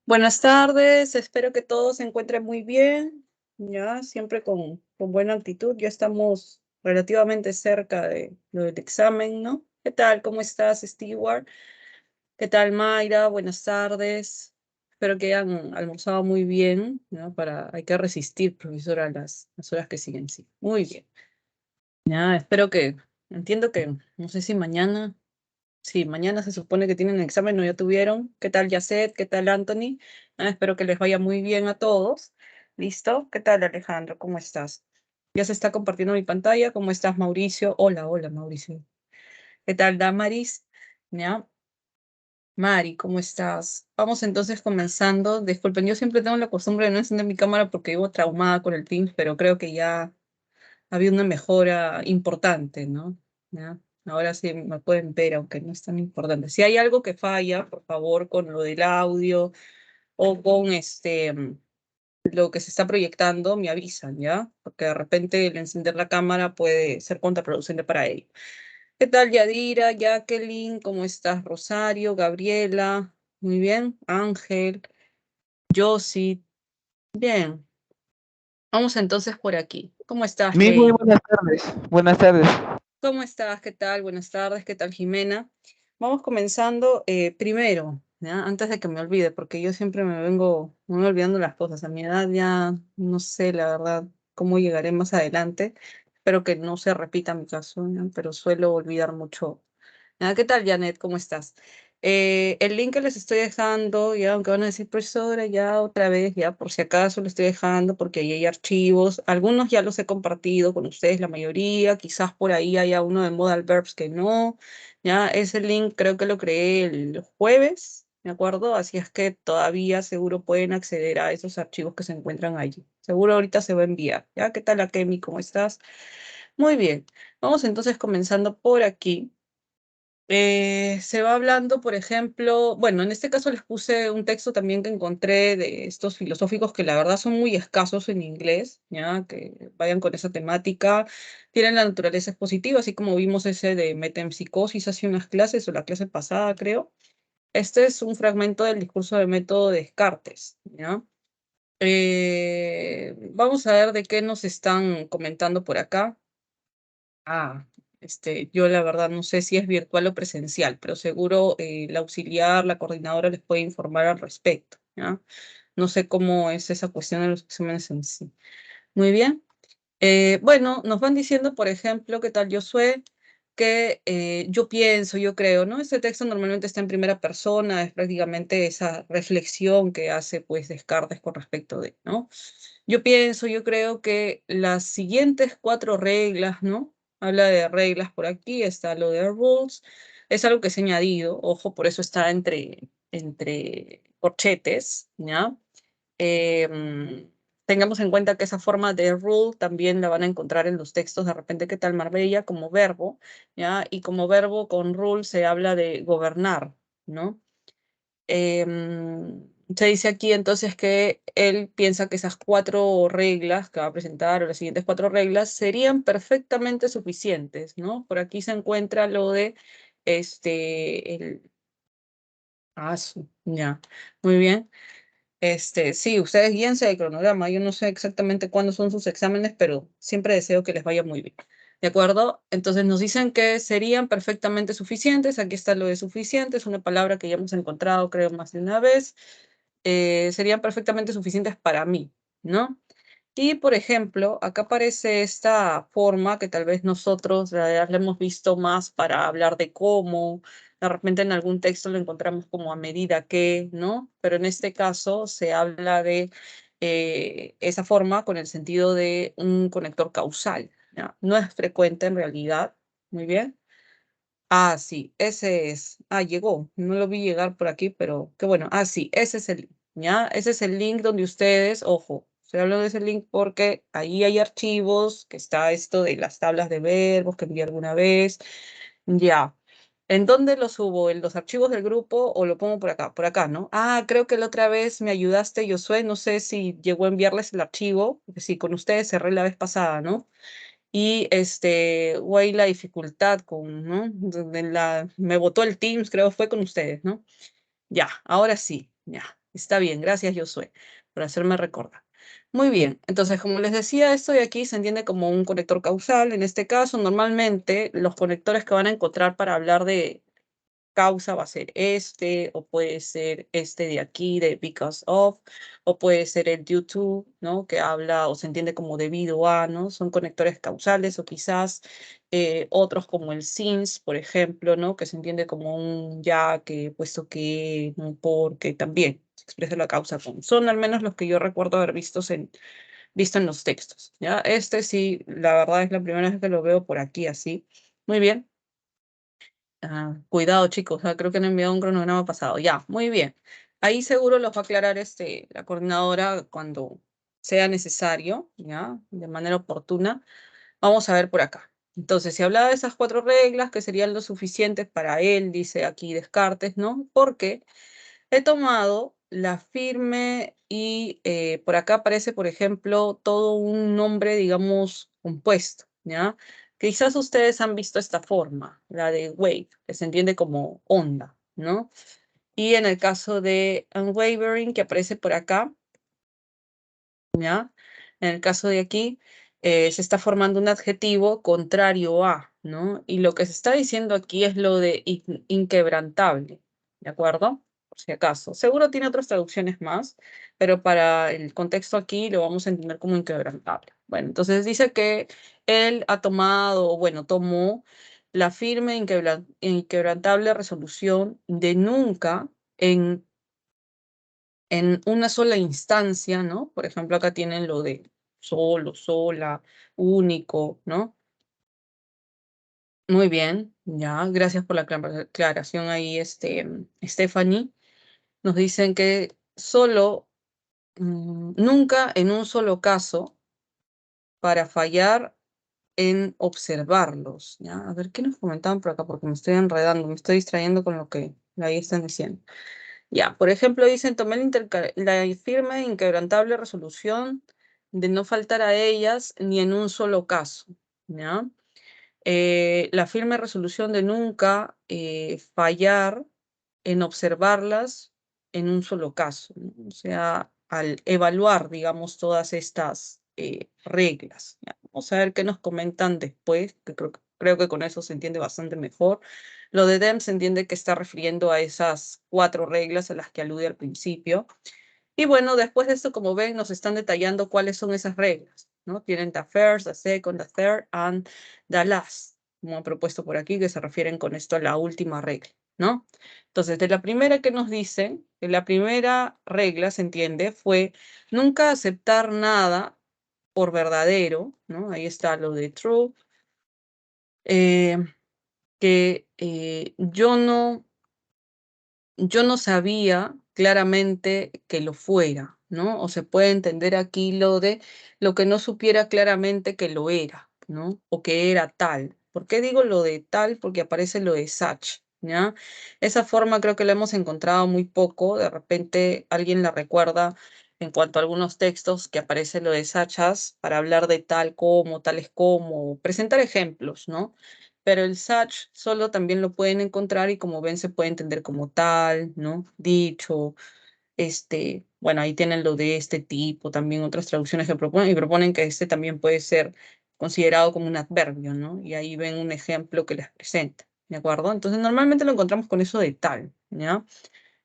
Buenas tardes, espero que todos se encuentren muy bien, ya, siempre con buena actitud. Ya estamos relativamente cerca de lo del examen, ¿no? ¿Qué tal? ¿Cómo estás, Stewart? ¿Qué tal, Mayra? Buenas tardes. Espero que hayan almorzado muy bien, ¿no? Hay que resistir, profesora, las horas que siguen, sí. Muy bien. Ya, entiendo que, no sé si mañana. Sí, mañana se supone que tienen examen, no ya tuvieron. ¿Qué tal, Yacet? ¿Qué tal, Anthony? Espero que les vaya muy bien a todos. ¿Listo? ¿Qué tal, Alejandro? ¿Cómo estás? Ya se está compartiendo mi pantalla. ¿Cómo estás, Mauricio? Hola, hola, Mauricio. ¿Qué tal, Damaris? ¿Ya? Mari, ¿cómo estás? Vamos entonces comenzando. Disculpen, yo siempre tengo la costumbre de no encender mi cámara porque vivo traumada con el Teams, pero creo que ya ha habido una mejora importante, ¿no? ¿Ya? Ahora sí me pueden ver, aunque no es tan importante. Si hay algo que falla, por favor, con lo del audio o con lo que se está proyectando, me avisan, ¿ya? Porque de repente el encender la cámara puede ser contraproducente para ello. ¿Qué tal, Yadira, Jacqueline? ¿Cómo estás, Rosario, Gabriela? Muy bien. Ángel, Josie. Bien. Vamos entonces por aquí. ¿Cómo estás, Muy Ley? buenas tardes. Buenas tardes. ¿Cómo estás? ¿Qué tal? Buenas tardes. ¿Qué tal, Jimena? Vamos comenzando primero, ¿ya? Antes de que me olvide, porque yo siempre me voy olvidando las cosas. A mi edad ya no sé, la verdad, cómo llegaré más adelante. Espero que no se repita mi caso, ¿ya? Pero suelo olvidar mucho. ¿Qué tal, Janet? ¿Cómo estás? El link que les estoy dejando, ya, aunque van a decir, profesora, ya otra vez, ya, por si acaso lo estoy dejando, porque ahí hay archivos. Algunos ya los he compartido con ustedes, la mayoría. Quizás por ahí haya uno de Modal Verbs que no. Ya, ese link creo que lo creé el jueves, ¿de acuerdo? Así es que todavía seguro pueden acceder a esos archivos que se encuentran allí. Seguro ahorita se va a enviar. ¿Ya? ¿Qué tal, Akemi? ¿Cómo estás? Muy bien. Vamos entonces comenzando por aquí. Se va hablando, por ejemplo, bueno, en este caso les puse un texto también que encontré de estos filosóficos que la verdad son muy escasos en inglés, ya que vayan con esa temática. Tienen la naturaleza expositiva, así como vimos ese de metempsicosis hace unas clases o la clase pasada, creo. Este es un fragmento del discurso de método de Descartes, ¿ya? Vamos a ver de qué nos están comentando por acá. Ah, yo la verdad no sé si es virtual o presencial, pero seguro la auxiliar, la coordinadora les puede informar al respecto, ¿ya? No sé cómo es esa cuestión de los exámenes en sí. Muy bien. Bueno, nos van diciendo, por ejemplo, ¿qué tal Josué? Que yo pienso, yo creo, ¿no? Este texto normalmente está en primera persona, es prácticamente esa reflexión que hace, pues, Descartes con respecto de, ¿no? Yo pienso, yo creo que las siguientes cuatro reglas, ¿no? Habla de reglas por aquí, está lo de rules, es algo que se ha añadido, ojo, por eso está entre corchetes, ¿ya? Tengamos en cuenta que esa forma de rule también la van a encontrar en los textos de repente que tal Marbella como verbo, ¿ya? Y como verbo con rule se habla de gobernar, ¿no? Se dice aquí entonces que él piensa que esas cuatro reglas que va a presentar, o las siguientes cuatro reglas, serían perfectamente suficientes, ¿no? Por aquí se encuentra lo de el. Ya, muy bien. Sí, ustedes guíense de cronograma. Yo no sé exactamente cuándo son sus exámenes, pero siempre deseo que les vaya muy bien. ¿De acuerdo? Entonces nos dicen que serían perfectamente suficientes. Aquí está lo de suficiente, es una palabra que ya hemos encontrado, creo, más de una vez. Serían perfectamente suficientes para mí, ¿no? Y, por ejemplo, acá aparece esta forma que tal vez nosotros la hemos visto más para hablar de cómo, de repente en algún texto lo encontramos como a medida que, ¿no? Pero en este caso se habla de esa forma con el sentido de un conector causal, ¿ya? No es frecuente en realidad. Muy bien. Ah, sí, ese es. Ah, llegó. No lo vi llegar por aquí, pero qué bueno. Ah, sí, ese es el link, ¿ya? Ese es el link donde ustedes, ojo, estoy hablando de ese link porque ahí hay archivos, que está esto de las tablas de verbos que envié alguna vez. Ya. ¿En dónde lo subo? ¿En los archivos del grupo o lo pongo por acá? Por acá, ¿no? Ah, creo que la otra vez me ayudaste, Josué. No sé si llegó a enviarles el archivo, porque sí, con ustedes cerré la vez pasada, ¿no? Y güey, la dificultad ¿no? Me botó el Teams, creo, fue con ustedes, ¿no? Ya, ahora sí. Ya, está bien, gracias Josué por hacerme recordar. Muy bien, entonces como les decía, esto de aquí se entiende como un conector causal. En este caso, normalmente los conectores que van a encontrar para hablar de causa va a ser este, o puede ser este de aquí, de because of, o puede ser el due to, ¿no? Que habla o se entiende como debido a, ¿no? Son conectores causales, o quizás otros como el since, por ejemplo, ¿no? Que se entiende como un ya, que, puesto que, un porque, también se expresa la causa con. Son al menos los que yo recuerdo haber visto en los textos, ¿ya? Este sí, la verdad es la primera vez que lo veo por aquí así. Muy bien. Cuidado, chicos, creo que han enviado un cronograma pasado. Ya, muy bien. Ahí seguro los va a aclarar la coordinadora cuando sea necesario, ¿ya? De manera oportuna. Vamos a ver por acá. Entonces, si hablaba de esas 4 reglas, que serían lo suficientes para él, dice aquí Descartes, ¿no? Porque he tomado la firme y por acá aparece, por ejemplo, todo un nombre, digamos, compuesto, ¿ya? Quizás ustedes han visto esta forma, la de wave, que se entiende como onda, ¿no? Y en el caso de unwavering, que aparece por acá, ¿ya? En el caso de aquí, se está formando un adjetivo contrario a, ¿no? Y lo que se está diciendo aquí es lo de inquebrantable, ¿de acuerdo? Por si acaso. Seguro tiene otras traducciones más, pero para el contexto aquí lo vamos a entender como inquebrantable. Bueno, entonces dice que él ha tomado, bueno, tomó la firme inquebrantable resolución de nunca en una sola instancia, ¿no? Por ejemplo, acá tienen lo de solo, sola, único, ¿no? Muy bien, ya, gracias por la aclaración ahí, Stephanie. Nos dicen que solo, nunca en un solo caso para fallar en observarlos, ¿ya? A ver, ¿qué nos comentaban por acá? Porque me estoy enredando, me estoy distrayendo con lo que ahí están diciendo. Ya, por ejemplo, dicen, tomé la firme e inquebrantable resolución de no faltar a ellas ni en un solo caso, ¿ya? La firme resolución de nunca fallar en observarlas en un solo caso, ¿no? O sea, al evaluar, digamos, todas estas reglas, ¿ya? Vamos a ver qué nos comentan después, que creo que con eso se entiende bastante mejor. Lo de Dem se entiende que está refiriendo a esas 4 reglas a las que alude al principio. Y bueno, después de esto, como ven, nos están detallando cuáles son esas reglas, ¿no? Tienen the first, the second, the third, and the last, como han propuesto por aquí, que se refieren con esto a la última regla, ¿no? Entonces, de la primera que nos dicen, de la primera regla, se entiende, fue nunca aceptar nada por verdadero, ¿no? Ahí está lo de true, eh, que yo no sabía claramente que lo fuera, ¿no? O se puede entender aquí lo de lo que no supiera claramente que lo era, ¿no? O que era tal. ¿Por qué digo lo de tal? Porque aparece lo de such, ¿ya? Esa forma creo que la hemos encontrado muy poco. De repente alguien la recuerda en cuanto a algunos textos que aparece lo de such as para hablar de tal como, tales como, presentar ejemplos, ¿no? Pero el such solo también lo pueden encontrar y como ven se puede entender como tal, ¿no? Dicho, bueno, ahí tienen lo de este tipo, también otras traducciones que proponen y proponen que este también puede ser considerado como un adverbio, ¿no? Y ahí ven un ejemplo que les presenta, ¿de acuerdo? Entonces normalmente lo encontramos con eso de tal, ¿ya?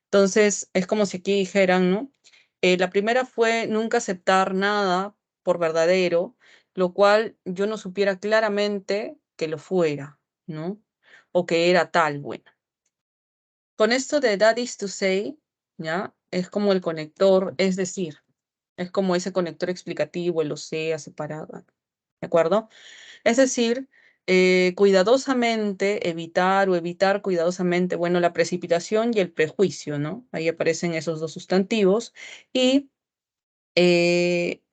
Entonces es como si aquí dijeran, ¿no? La primera fue nunca aceptar nada por verdadero, lo cual yo no supiera claramente que lo fuera, ¿no? O que era tal, bueno. Con esto de that is to say, ¿ya? Es como el conector, es decir, es como ese conector explicativo, el o sea, separado, ¿de acuerdo? Es decir, cuidadosamente evitar o evitar cuidadosamente, bueno, la precipitación y el prejuicio, ¿no? Ahí aparecen esos 2 sustantivos. Y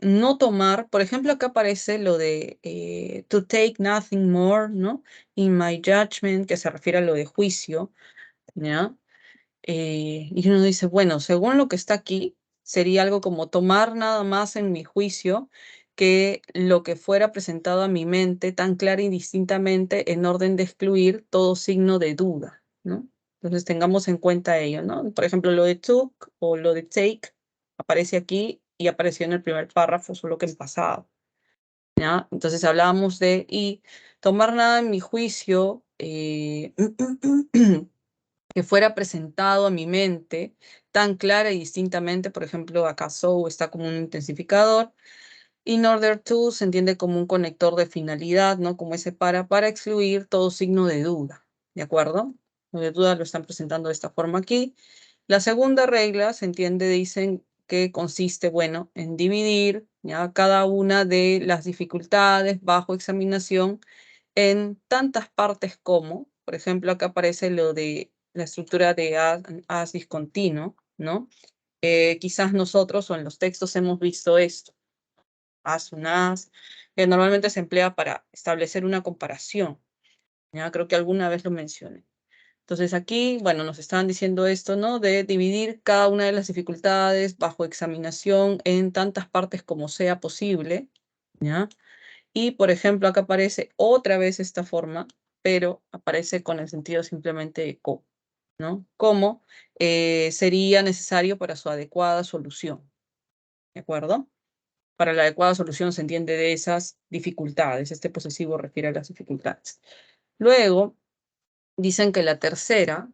no tomar, por ejemplo, acá aparece lo de to take nothing more, ¿no? In my judgment, que se refiere a lo de juicio, ¿ya? Y uno dice, bueno, según lo que está aquí, sería algo como tomar nada más en mi juicio que lo que fuera presentado a mi mente tan clara y distintamente en orden de excluir todo signo de duda, ¿no? Entonces tengamos en cuenta ello, ¿no? Por ejemplo, lo de took o lo de take aparece aquí y apareció en el primer párrafo, solo que en pasado, ¿ya? Entonces hablábamos de, y tomar nada en mi juicio que fuera presentado a mi mente tan clara y distintamente, por ejemplo, acá so está como un intensificador, in order to se entiende como un conector de finalidad, ¿no? Como ese para excluir todo signo de duda, ¿de acuerdo? Lo de duda lo están presentando de esta forma aquí. La segunda regla se entiende, dicen que consiste, bueno, en dividir ya cada una de las dificultades bajo examinación en tantas partes como, por ejemplo, acá aparece lo de la estructura de as discontinuo, ¿no? Quizás nosotros o en los textos hemos visto esto, as, un as, que normalmente se emplea para establecer una comparación, ¿ya? Creo que alguna vez lo mencioné. Entonces aquí, bueno, nos estaban diciendo esto, ¿no? De dividir cada una de las dificultades bajo examinación en tantas partes como sea posible, ¿ya? Y, por ejemplo, acá aparece otra vez esta forma, pero aparece con el sentido simplemente de co, ¿no? Como sería necesario para su adecuada solución, ¿de acuerdo? Para la adecuada solución se entiende de esas dificultades. Este posesivo refiere a las dificultades. Luego, dicen que la tercera,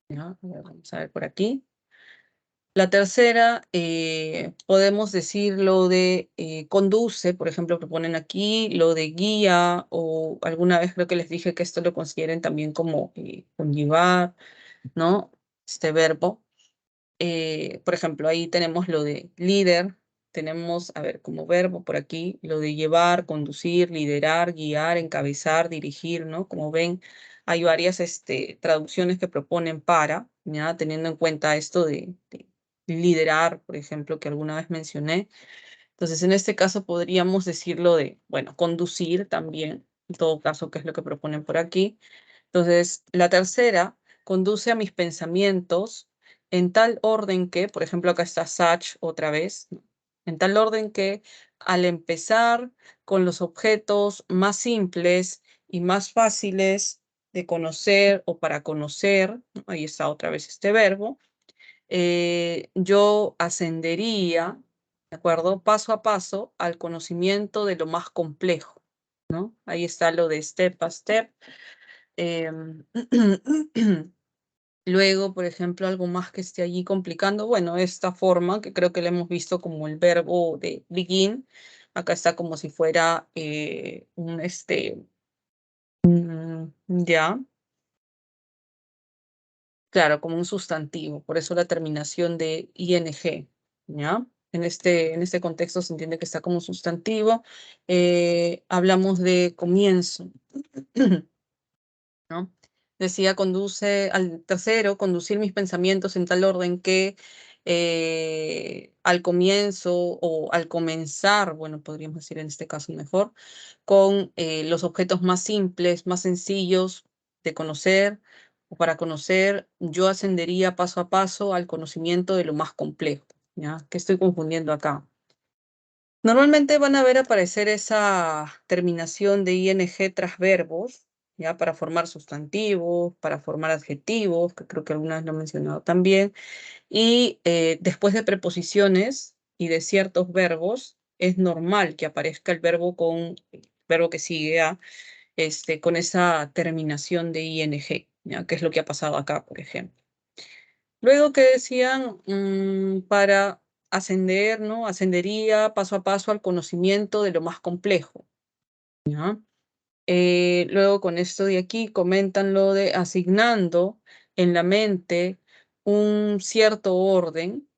¿no? Vamos a ver por aquí. La tercera, podemos decir lo de conduce, por ejemplo, que ponen aquí, lo de guía, o alguna vez creo que les dije que esto lo consideren también como conllevar, ¿no? Este verbo. Por ejemplo, ahí tenemos lo de líder, tenemos, a ver, como verbo por aquí, lo de llevar, conducir, liderar, guiar, encabezar, dirigir, ¿no? Como ven, hay varias traducciones que proponen para, ¿ya? Teniendo en cuenta esto de liderar, por ejemplo, que alguna vez mencioné. Entonces, en este caso podríamos decirlo de, bueno, conducir también, en todo caso, que es lo que proponen por aquí. Entonces, la tercera conduce a mis pensamientos en tal orden que, por ejemplo, acá está Sach otra vez, ¿no? En tal orden que al empezar con los objetos más simples y más fáciles de conocer o para conocer, ¿no? Ahí está otra vez este verbo, yo ascendería, ¿de acuerdo? Paso a paso al conocimiento de lo más complejo, ¿no? Ahí está lo de step by step. Em, Luego, por ejemplo, algo más que esté allí complicando, bueno, esta forma que creo que la hemos visto como el verbo de begin, acá está como si fuera ya, claro, como un sustantivo, por eso la terminación de ing, ¿ya? En este contexto se entiende que está como sustantivo. Hablamos de comienzo, ¿no? Decía, conduce al tercero, conducir mis pensamientos en tal orden que al comienzo o al comenzar, bueno, podríamos decir en este caso mejor, con los objetos más simples, más sencillos de conocer o para conocer, yo ascendería paso a paso al conocimiento de lo más complejo, ¿ya? ¿Qué estoy confundiendo acá? Normalmente van a ver aparecer esa terminación de ing tras verbos, ya para formar sustantivos, para formar adjetivos, que creo que algunas lo he mencionado también, y después de preposiciones y de ciertos verbos, es normal que aparezca el verbo con el verbo que sigue a, con esa terminación de ing, ¿ya? Que es lo que ha pasado acá, por ejemplo. Luego que decían, para ascender, ¿no? Ascendería paso a paso al conocimiento de lo más complejo, ¿ya? Luego con esto de aquí comentan lo de asignando en la mente un cierto orden,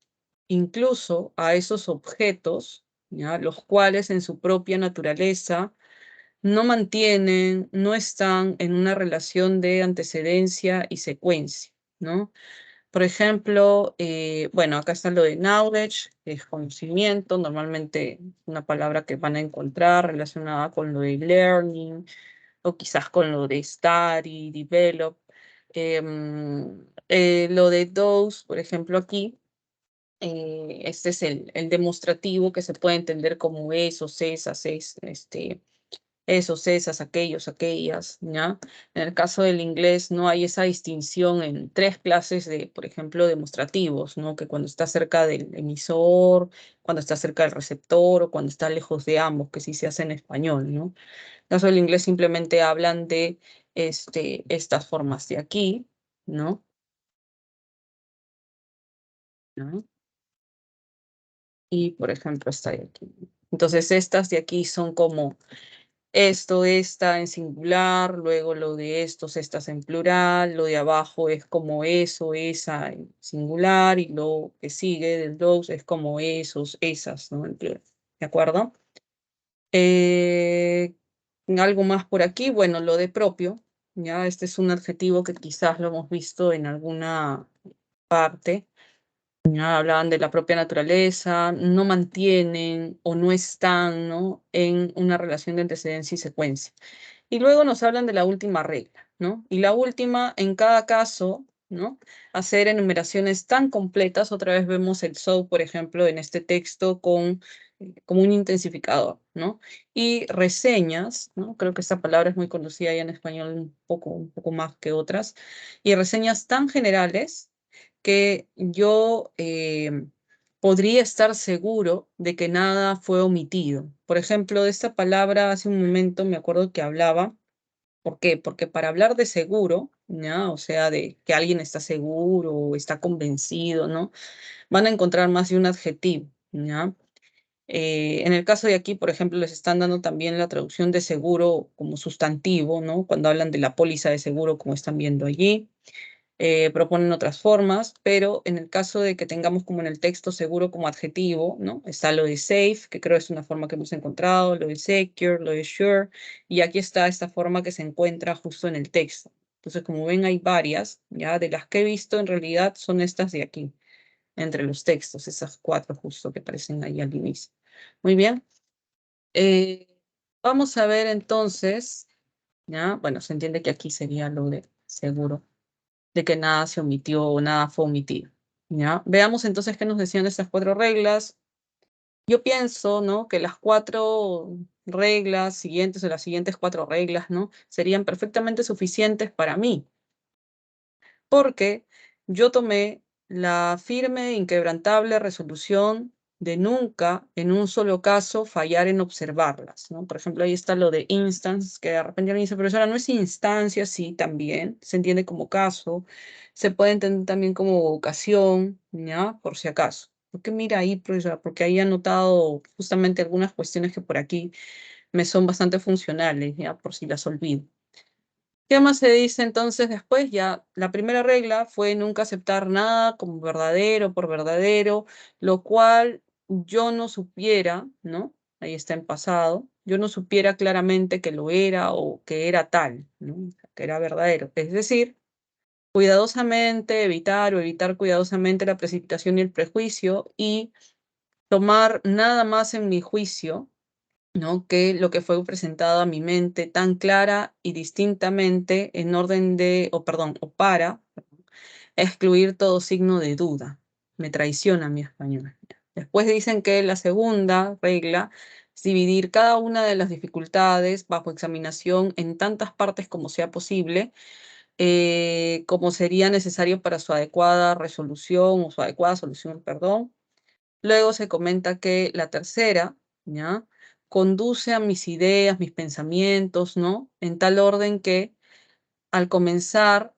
incluso a esos objetos, ¿ya? Los cuales en su propia naturaleza no mantienen, no están en una relación de antecedencia y secuencia, ¿no? Por ejemplo, bueno, acá está lo de knowledge, que es conocimiento, normalmente una palabra que van a encontrar relacionada con lo de learning o quizás con lo de study, develop. Lo de those, por ejemplo, aquí, este es el demostrativo que se puede entender como esos, esas, esos, esas, aquellos, aquellas, ¿ya? En el caso del inglés no hay esa distinción en tres clases de, por ejemplo, demostrativos, ¿no? Que cuando está cerca del emisor, cuando está cerca del receptor o cuando está lejos de ambos, que sí se hace en español, ¿no? En el caso del inglés simplemente hablan de estas formas de aquí, ¿no? ¿No? Y, por ejemplo, esta de aquí. Entonces, estas de aquí son como esto, esta en singular, luego lo de estos, estas en plural, lo de abajo es como eso, esa en singular, y lo que sigue del dos es como esos, esas, ¿no? En plural. ¿De acuerdo? Eh, algo más por aquí, bueno, lo de propio, ya, este es un adjetivo que quizás lo hemos visto en alguna parte. Ya hablaban de la propia naturaleza, no mantienen o no están, ¿no? En una relación de antecedencia y secuencia. Y luego nos hablan de la última regla, ¿no? Y la última, en cada caso, ¿no? Hacer enumeraciones tan completas, otra vez vemos el so, por ejemplo, en este texto con como un intensificador, ¿no? Y reseñas, ¿no? Creo que esta palabra es muy conocida ya en español un poco más que otras, y reseñas tan generales que yo podría estar seguro de que nada fue omitido. Por ejemplo, de esta palabra hace un momento me acuerdo que hablaba. ¿Por qué? Porque para hablar de seguro, ¿ya? O sea, de que alguien está seguro o está convencido, ¿no? Van a encontrar más de un adjetivo, ¿ya? En el caso de aquí, por ejemplo, les están dando también la traducción de seguro como sustantivo, ¿no? Cuando hablan de la póliza de seguro, como están viendo allí. Proponen otras formas, pero en el caso de que tengamos como en el texto seguro como adjetivo, ¿no? Está lo de safe, que creo es una forma que hemos encontrado, lo de secure, lo de sure, y aquí está esta forma que se encuentra justo en el texto. Entonces, como ven, hay varias, ya de las que he visto, en realidad son estas de aquí, entre los textos, esas cuatro justo que aparecen ahí al inicio. Muy bien. Eh, vamos a ver entonces, ¿ya? Bueno, se entiende que aquí sería lo de seguro de que nada se omitió o nada fue omitido. ¿Ya? Veamos entonces qué nos decían estas cuatro reglas. Yo pienso, ¿no? Que las cuatro reglas siguientes o las siguientes cuatro reglas, ¿no? Serían perfectamente suficientes para mí, porque yo tomé la firme e inquebrantable resolución de nunca, en un solo caso, fallar en observarlas, ¿no? Por ejemplo, ahí está lo de instance, que de repente alguien dice, profesora, no es instancia, sí, también, se entiende como caso, se puede entender también como ocasión, ¿ya? Por si acaso. Porque mira ahí, profesora, porque ahí he anotado justamente algunas cuestiones que por aquí me son bastante funcionales, ¿ya? Por si las olvido. ¿Qué más se dice entonces después? Ya la primera regla fue nunca aceptar nada como verdadero por verdadero, lo cual yo no supiera, ¿no? Ahí está en pasado, yo no supiera claramente que lo era o que era tal, ¿no? Que era verdadero. Es decir, cuidadosamente evitar o evitar cuidadosamente la precipitación y el prejuicio y tomar nada más en mi juicio, ¿no? Que lo que fue presentado a mi mente tan clara y distintamente en orden de, o perdón, o para excluir todo signo de duda. Me traiciona mi español. Después dicen que la segunda regla es dividir cada una de las dificultades bajo examinación en tantas partes como sea posible, como sería necesario para su adecuada resolución o su adecuada solución, perdón. Luego se comenta que la tercera, ¿ya? Conduce a mis ideas, mis pensamientos, ¿no? En tal orden que al comenzar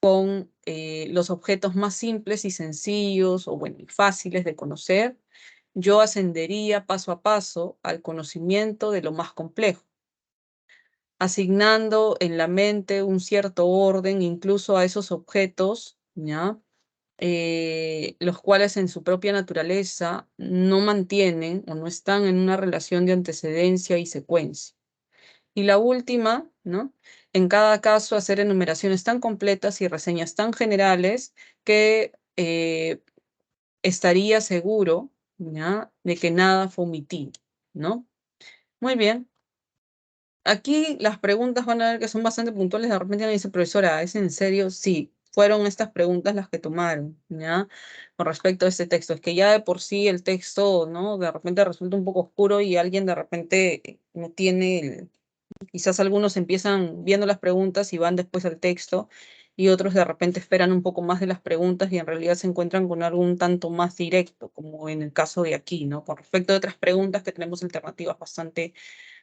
con los objetos más simples y sencillos o bueno, y fáciles de conocer, yo ascendería paso a paso al conocimiento de lo más complejo, asignando en la mente un cierto orden incluso a esos objetos, ¿ya? Los cuales en su propia naturaleza no mantienen o no están en una relación de antecedencia y secuencia. Y la última, ¿no? En cada caso, hacer enumeraciones tan completas y reseñas tan generales que estaría seguro, ¿ya? De que nada fue omitido, ¿no? Muy bien. Aquí las preguntas van a ver que son bastante puntuales. De repente me dice, profesora, ¿es en serio? Sí, fueron estas preguntas las que tomaron, ¿ya? Con respecto a este texto. Es que ya de por sí el texto, ¿no? De repente resulta un poco oscuro y alguien de repente no tiene Quizás algunos empiezan viendo las preguntas y van después al texto, y otros de repente esperan un poco más de las preguntas y en realidad se encuentran con algo un tanto más directo, como en el caso de aquí, ¿no? Con respecto a otras preguntas que tenemos alternativas bastante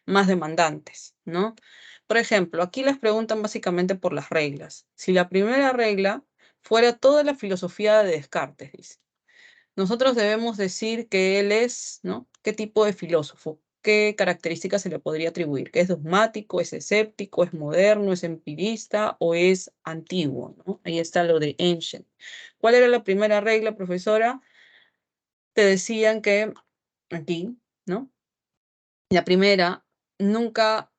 más demandantes, ¿no? Por ejemplo, aquí las preguntan básicamente por las reglas. Si la primera regla fuera toda la filosofía de Descartes, dice, nosotros debemos decir que él es, ¿no? ¿Qué tipo de filósofo? ¿Qué características se le podría atribuir? ¿Que es dogmático, es escéptico, es moderno, es empirista o es antiguo, ¿no? Ahí está lo de ancient. ¿Cuál era la primera regla, profesora? Te decían que aquí, ¿no? La primera, nunca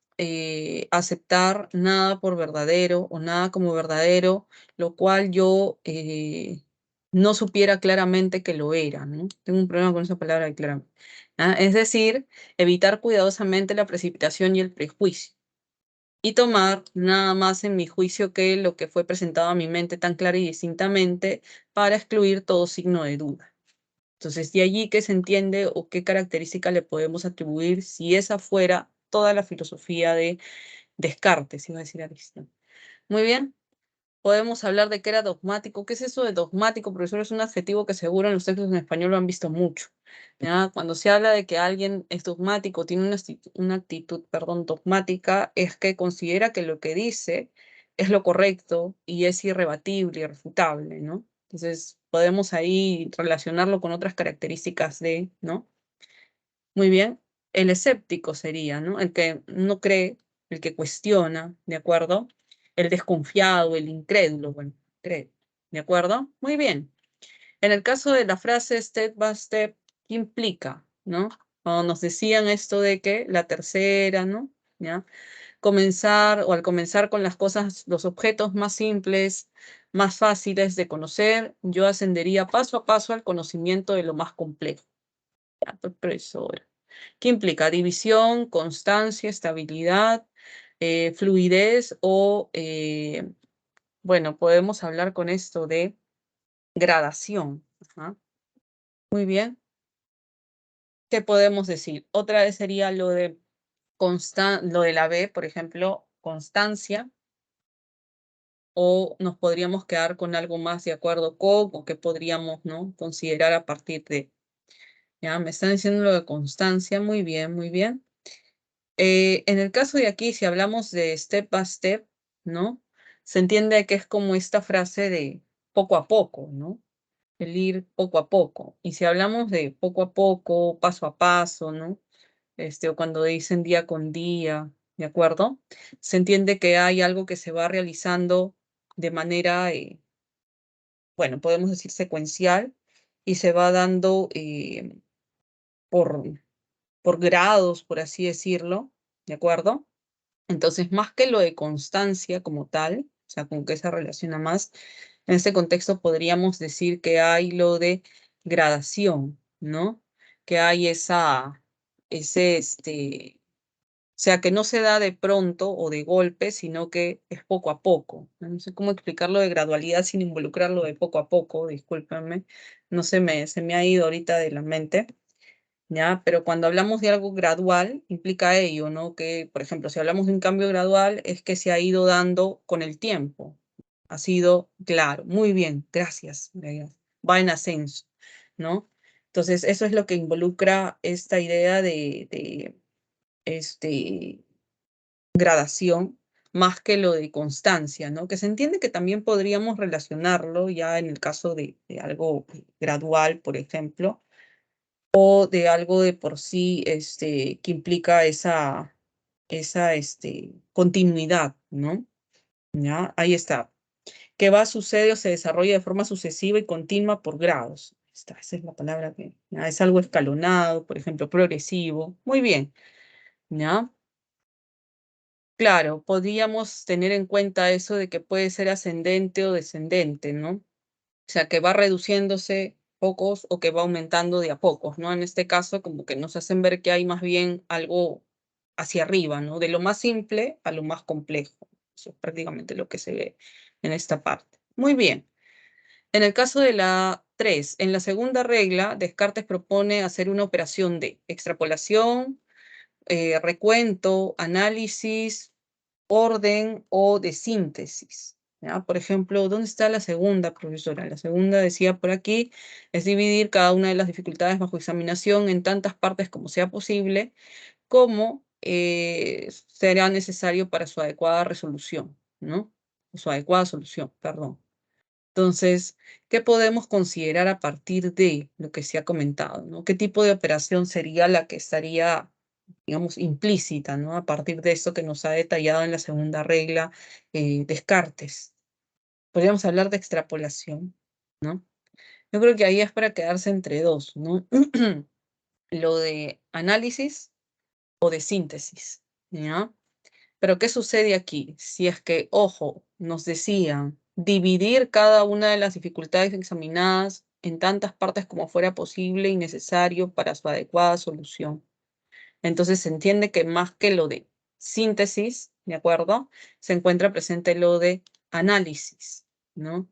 aceptar nada por verdadero o nada como verdadero, lo cual yo no supiera claramente que lo era, ¿no? Tengo un problema con esa palabra de claramente. ¿Ah? Es decir, evitar cuidadosamente la precipitación y el prejuicio. Y tomar nada más en mi juicio que lo que fue presentado a mi mente tan clara y distintamente para excluir todo signo de duda. Entonces, de allí que se entiende o qué característica le podemos atribuir si esa fuera toda la filosofía de Descartes, iba a decir Aristóteles. Muy bien, podemos hablar de que era dogmático. ¿Qué es eso de dogmático, profesor? Es un adjetivo que seguro en los textos en español lo han visto mucho. ¿Ya? Cuando se habla de que alguien es dogmático, tiene una actitud, perdón, dogmática, es que considera que lo que dice es lo correcto y es irrebatible, irrefutable, ¿no? Entonces, podemos ahí relacionarlo con otras características de, ¿no? Muy bien. El escéptico sería, ¿no? El que no cree, el que cuestiona, ¿de acuerdo? El desconfiado, el incrédulo, bueno, cree, ¿de acuerdo? Muy bien. En el caso de la frase step by step, ¿qué implica, no? Cuando nos decían esto de que la tercera, ¿no? ¿Ya? Comenzar o al comenzar con las cosas, los objetos más simples, más fáciles de conocer, yo ascendería paso a paso al conocimiento de lo más complejo. Ya, profesora. ¿Qué implica? División, constancia, estabilidad, fluidez o, bueno, podemos hablar con esto de gradación. Ajá. Muy bien. ¿Qué podemos decir? Otra vez sería lo de lo de la B, por ejemplo, constancia, o nos podríamos quedar con algo más de acuerdo con, o que podríamos, ¿no? Considerar a partir de. Ya, me están diciendo lo de constancia, muy bien, muy bien. En el caso de aquí, si hablamos de step by step, ¿no? Se entiende que es como esta frase de poco a poco, ¿no? El ir poco a poco. Y si hablamos de poco a poco, paso a paso, ¿no? O cuando dicen día con día, ¿de acuerdo? Se entiende que hay algo que se va realizando de manera, bueno, podemos decir secuencial, y se va dando por, por grados, por así decirlo, ¿de acuerdo? Entonces, más que lo de constancia como tal, o sea, con qué se relaciona más, en este contexto podríamos decir que hay lo de gradación, ¿no? Que hay o sea, que no se da de pronto o de golpe, sino que es poco a poco. No sé cómo explicarlo de gradualidad sin involucrarlo de poco a poco, discúlpenme, no se me ha ido ahorita de la mente. ¿Ya? Pero cuando hablamos de algo gradual, implica ello, ¿no? Que, por ejemplo, si hablamos de un cambio gradual, es que se ha ido dando con el tiempo. Ha sido claro. Muy bien, gracias. Va en ascenso, ¿no? Entonces, eso es lo que involucra esta idea de este, gradación, más que lo de constancia, ¿no? Que se entiende que también podríamos relacionarlo ya en el caso de algo gradual, por ejemplo, o de algo de por sí que implica esa continuidad, ¿no? ¿Ya? Ahí está. Que va, sucede o se desarrolla de forma sucesiva y continua por grados. Esa es la palabra que ¿ya? Es algo escalonado, por ejemplo, progresivo. Muy bien, ¿ya? Claro, podríamos tener en cuenta eso de que puede ser ascendente o descendente, ¿no? O sea, que va reduciéndose pocos o que va aumentando de a pocos, ¿no? En este caso, como que nos hacen ver que hay más bien algo hacia arriba, ¿no? De lo más simple a lo más complejo. Eso es prácticamente lo que se ve en esta parte. Muy bien. En el caso de la 3, en la segunda regla, Descartes propone hacer una operación de extrapolación, recuento, análisis, orden o de síntesis. ¿Ya? Por ejemplo, ¿dónde está la segunda, profesora? La segunda decía por aquí, es dividir cada una de las dificultades bajo examinación en tantas partes como sea posible, como será necesario para su adecuada resolución, ¿no? Su adecuada solución, perdón. Entonces, ¿qué podemos considerar a partir de lo que se ha comentado, ¿no? ¿Qué tipo de operación sería la que estaría, digamos, implícita, ¿no? A partir de esto que nos ha detallado en la segunda regla, Descartes. Podríamos hablar de extrapolación, ¿no? Yo creo que ahí es para quedarse entre dos, ¿no? Lo de análisis o de síntesis, ¿ya? Pero ¿qué sucede aquí? Si es que, ojo, nos decían dividir cada una de las dificultades examinadas en tantas partes como fuera posible y necesario para su adecuada solución. Entonces se entiende que más que lo de síntesis, ¿de acuerdo? Se encuentra presente lo de análisis, ¿no?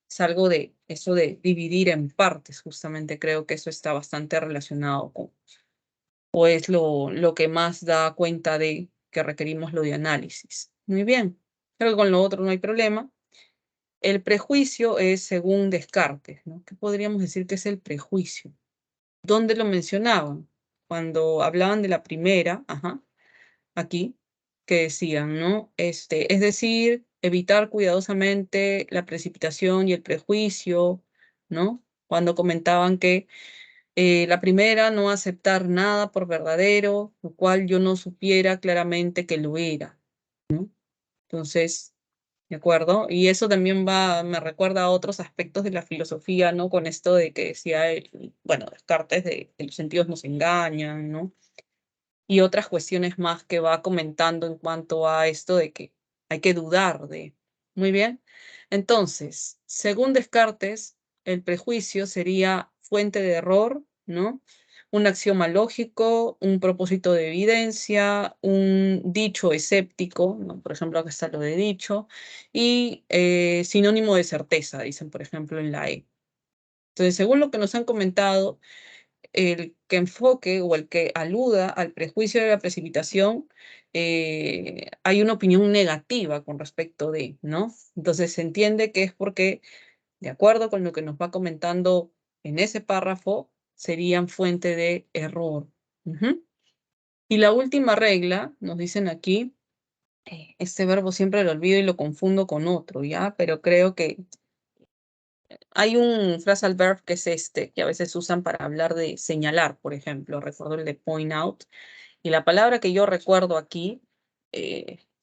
Es algo de eso de dividir en partes, justamente creo que eso está bastante relacionado con, o es lo que más da cuenta de que requerimos lo de análisis. Muy bien, creo que con lo otro no hay problema. El prejuicio es según Descartes, ¿no? ¿Qué podríamos decir que es el prejuicio? ¿Dónde lo mencionaban? Cuando hablaban de la primera, ajá, aquí, que decían, ¿no? Es decir, evitar cuidadosamente la precipitación y el prejuicio, ¿no? Cuando comentaban que la primera, no aceptar nada por verdadero, lo cual yo no supiera claramente que lo era, ¿no? Entonces, ¿de acuerdo? Y eso también me recuerda a otros aspectos de la filosofía, ¿no? Con esto de que decía, bueno, Descartes de que los sentidos nos engañan, ¿no? Y otras cuestiones más que va comentando en cuanto a esto de que hay que dudar de. Muy bien. Entonces, según Descartes, el prejuicio sería fuente de error, ¿no? Un axioma lógico, un propósito de evidencia, un dicho escéptico, ¿no? Por ejemplo, acá está lo de dicho, y sinónimo de certeza, dicen, por ejemplo, en la E. Entonces, según lo que nos han comentado, el que enfoque o el que aluda al prejuicio de la precipitación, hay una opinión negativa con respecto de, ¿no? Entonces se entiende que es porque, de acuerdo con lo que nos va comentando en ese párrafo, serían fuente de error. Ujú. Y la última regla, nos dicen aquí, este verbo siempre lo olvido y lo confundo con otro, ¿ya? Pero creo que hay un phrasal verb que es este, que a veces usan para hablar de señalar, por ejemplo. Recuerdo el de point out. Y la palabra que yo recuerdo aquí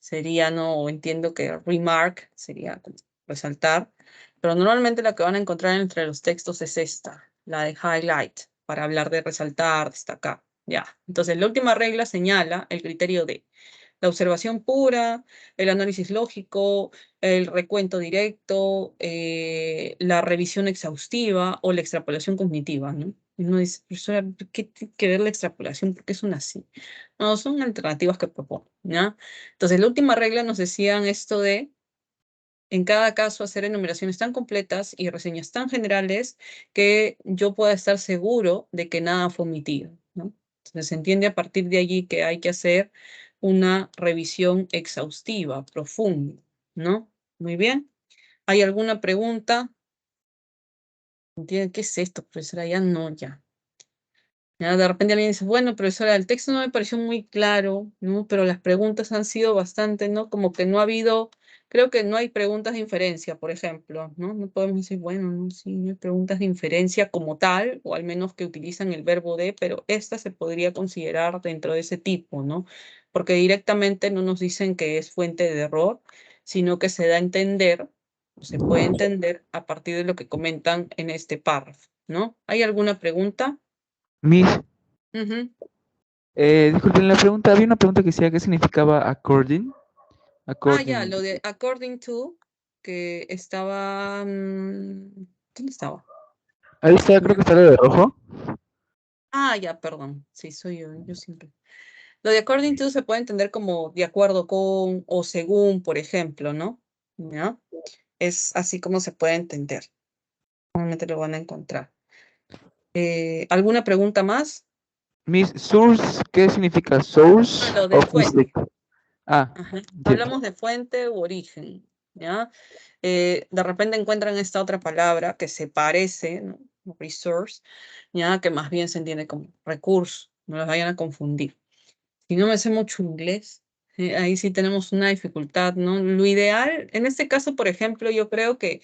sería, no entiendo que remark sería como resaltar, pero normalmente la que van a encontrar entre los textos es esta, la de highlight, para hablar de resaltar, destacar. Ya. Entonces, la última regla señala el criterio de la observación pura, el análisis lógico, el recuento directo, la revisión exhaustiva o la extrapolación cognitiva, ¿no? Y uno dice, profesora, ¿qué tiene que ver la extrapolación? ¿Por qué son así? No, son alternativas que propongo, ¿ya? Entonces, la última regla nos decían esto de, en cada caso, hacer enumeraciones tan completas y reseñas tan generales que yo pueda estar seguro de que nada fue omitido, ¿no? Entonces, se entiende a partir de allí que hay que hacer una revisión exhaustiva, profunda, ¿no? Muy bien. ¿Hay alguna pregunta? ¿Entienden qué es esto, profesora? Ya no, ya. Ya, de repente alguien dice, bueno, profesora, el texto no me pareció muy claro, ¿no? Pero las preguntas han sido bastante, ¿no? Como que no ha habido, creo que no hay preguntas de inferencia, por ejemplo, ¿no? No podemos decir, bueno, no, sí, no hay preguntas de inferencia como tal, o al menos que utilizan el verbo de, pero esta se podría considerar dentro de ese tipo, ¿no? Porque directamente no nos dicen que es fuente de error, sino que se da a entender, o se puede entender a partir de lo que comentan en este párrafo, ¿no? ¿Hay alguna pregunta? Miss, Ujú. disculpen la pregunta, había una pregunta que decía qué significaba according. Ah, ya, According. lo de according to, que estaba, ¿dónde estaba? Ahí está, creo Ya. que está lo de rojo. Ah, ya, perdón, sí, soy yo siempre. Lo de according to se puede entender como de acuerdo con o según, por ejemplo, ¿no? ¿Ya? Es así como se puede entender. Normalmente lo van a encontrar. ¿Alguna pregunta más? Miss source, ¿qué significa source Lo de of mistake? fuente. Ah, Ajá. entiendo. Hablamos de fuente u origen, ¿ya? De repente encuentran esta otra palabra que se parece, ¿no? Resource, ¿ya? Que más bien se entiende como recurso, no los vayan a confundir. Si no me sé mucho inglés, ahí sí tenemos una dificultad, ¿no? Lo ideal, en este caso, por ejemplo, yo creo que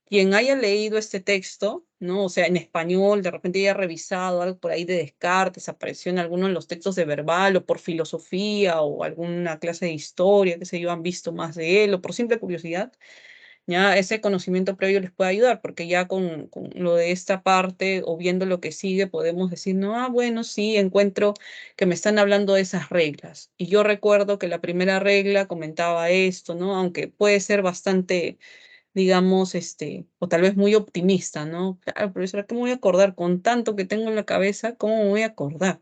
quien haya leído este texto, ¿no? O sea, en español, de repente haya revisado algo por ahí de Descartes, apareció en alguno de los textos de verbal o por filosofía o alguna clase de historia, que se yo, han visto más de él o por simple curiosidad, ya ese conocimiento previo les puede ayudar, porque ya con lo de esta parte o viendo lo que sigue podemos decir, no, bueno, sí, encuentro que me están hablando de esas reglas. Y yo recuerdo que la primera regla comentaba esto, ¿no? Aunque puede ser bastante, digamos, o tal vez muy optimista, ¿no? Claro, profesora, ¿cómo voy a acordar con tanto que tengo en la cabeza? ¿Cómo me voy a acordar?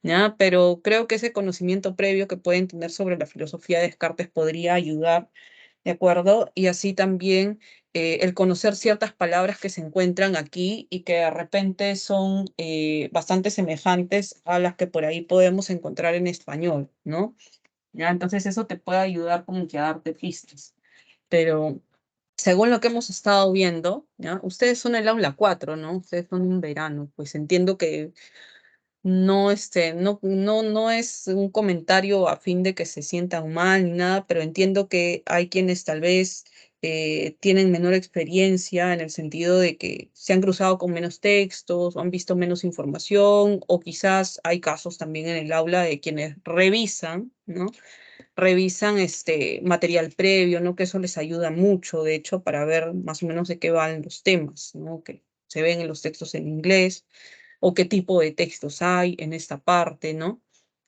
¿Ya? Pero creo que ese conocimiento previo que pueden tener sobre la filosofía de Descartes podría ayudar, ¿de acuerdo? Y así también el conocer ciertas palabras que se encuentran aquí y que de repente son bastante semejantes a las que por ahí podemos encontrar en español, ¿no? ¿Ya? Entonces eso te puede ayudar como que a darte pistas. Pero según lo que hemos estado viendo, ¿ya? Ustedes son el aula 4, ¿no? Ustedes son un verano, pues entiendo que no, no es un comentario a fin de que se sientan mal ni nada, pero entiendo que hay quienes tal vez tienen menor experiencia en el sentido de que se han cruzado con menos textos o han visto menos información, o quizás hay casos también en el aula de quienes revisan, ¿no? Revisan este material previo, ¿no? Que eso les ayuda mucho, de hecho, para ver más o menos de qué van los temas, ¿no? Que se ven en los textos en inglés o qué tipo de textos hay en esta parte, ¿no?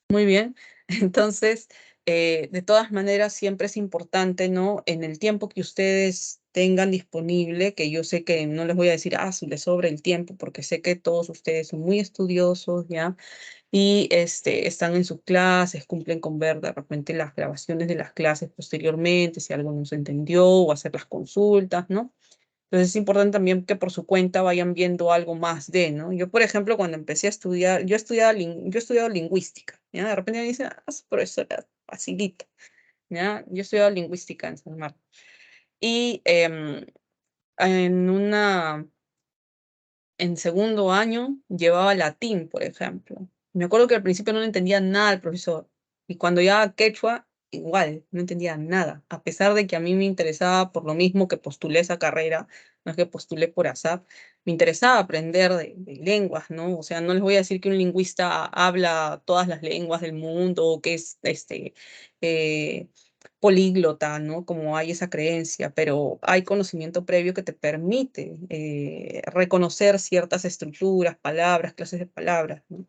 Muy bien. Entonces, de todas maneras, siempre es importante, ¿no? En el tiempo que ustedes tengan disponible, que yo sé que no les voy a decir, si les sobra el tiempo, porque sé que todos ustedes son muy estudiosos, ¿ya? Y están en sus clases, cumplen con ver de repente las grabaciones de las clases posteriormente, si algo no se entendió, o hacer las consultas, ¿no? Entonces es importante también que por su cuenta vayan viendo algo más de, ¿no? Yo, por ejemplo, cuando empecé a estudiar, yo he estudiado lingüística, ¿ya? De repente me dicen, profesora, facilita, ¿ya? Yo he estudiado lingüística en San Marcos. Y en en segundo año llevaba latín, por ejemplo. Me acuerdo que al principio no le entendía nada al profesor. Y cuando llevaba quechua, igual, no entendía nada. A pesar de que a mí me interesaba por lo mismo que postulé esa carrera, no es que postulé por azar, me interesaba aprender de lenguas, ¿no? O sea, no les voy a decir que un lingüista habla todas las lenguas del mundo o que es eh, políglota, ¿no? Como hay esa creencia, pero hay conocimiento previo que te permite reconocer ciertas estructuras, palabras, clases de palabras, ¿no?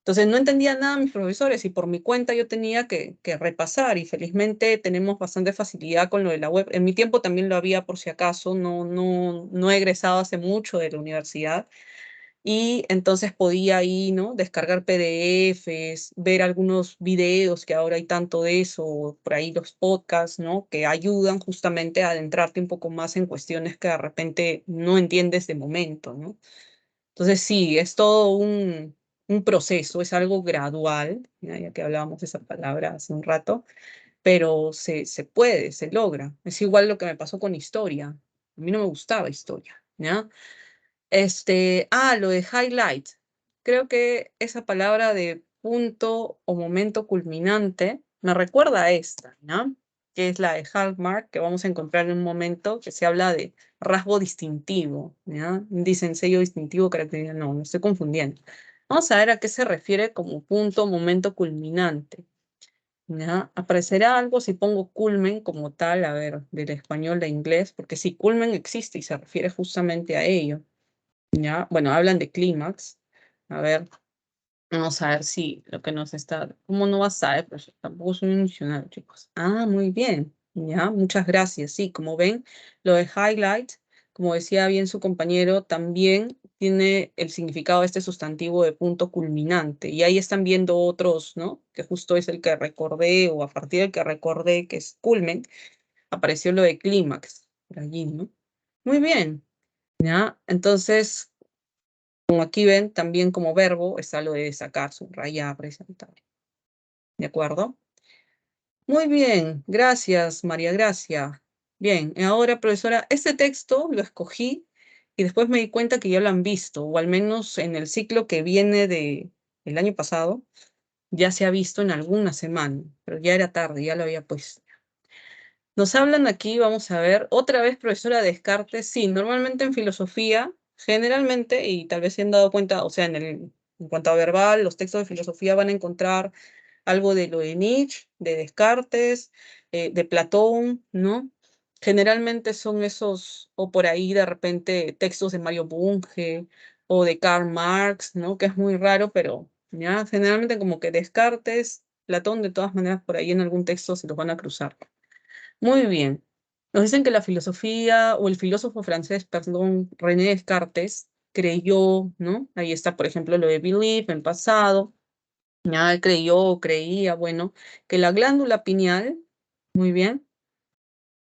Entonces no entendía nada mis profesores y por mi cuenta yo tenía que repasar y felizmente tenemos bastante facilidad con lo de la web. En mi tiempo también lo había por si acaso, no he egresado hace mucho de la universidad, y entonces podía ahí, ¿no? Descargar PDFs, ver algunos videos, que ahora hay tanto de eso, por ahí los podcasts, ¿no? Que ayudan justamente a adentrarte un poco más en cuestiones que de repente no entiendes de momento, ¿no? Entonces sí, es todo un proceso, es algo gradual, ya que hablábamos de esa palabra hace un rato, pero se puede, se logra. Es igual lo que me pasó con historia. A mí no me gustaba historia, ¿ya? Lo de highlight. Creo que esa palabra de punto o momento culminante me recuerda a esta, ¿no? Que es la de Hallmark, que vamos a encontrar en un momento, que se habla de rasgo distintivo, ¿ya? Dicen sello distintivo, característica, no, me estoy confundiendo. Vamos a ver a qué se refiere como punto o momento culminante, ¿ya? Aparecerá algo si pongo culmen como tal, a ver, del español a inglés, porque sí, culmen existe y se refiere justamente a ello. ¿Ya? Bueno, hablan de clímax. A ver, vamos a ver si lo que nos está... ¿Cómo no vas a saber? Pues tampoco soy un diccionario, chicos. Muy bien. Ya, muchas gracias. Sí, como ven, lo de highlight, como decía bien su compañero, también tiene el significado de este sustantivo de punto culminante. Y ahí están viendo otros, ¿no? Que justo es el que recordé, o a partir del que recordé, que es culmen, apareció lo de clímax por allí, ¿no? Muy bien. ¿Ya? Entonces, Como aquí ven, también como verbo está lo de sacar, subrayar, resaltar. ¿De acuerdo? Muy bien, gracias, María Gracia. Bien, ahora, profesora, este texto lo escogí y después me di cuenta que ya lo han visto, o al menos en el ciclo que viene del año pasado, ya se ha visto en alguna semana, pero ya era tarde, ya lo había puesto. Nos hablan aquí, vamos a ver, otra vez profesora Descartes. Sí, normalmente en filosofía, generalmente, y tal vez se han dado cuenta, o sea, en cuanto a verbal, los textos de filosofía van a encontrar algo de lo de Nietzsche, de Descartes, de Platón, ¿no? Generalmente son esos, o por ahí de repente textos de Mario Bunge o de Karl Marx, ¿no? Que es muy raro, pero ya generalmente como que Descartes, Platón, de todas maneras por ahí en algún texto se los van a cruzar. Muy bien. Nos dicen que la filosofía o el filósofo francés, perdón, René Descartes, creyó, ¿no? Ahí está, por ejemplo, lo de believe en pasado. Ya él creyó o creía, bueno, que la glándula pineal, muy bien,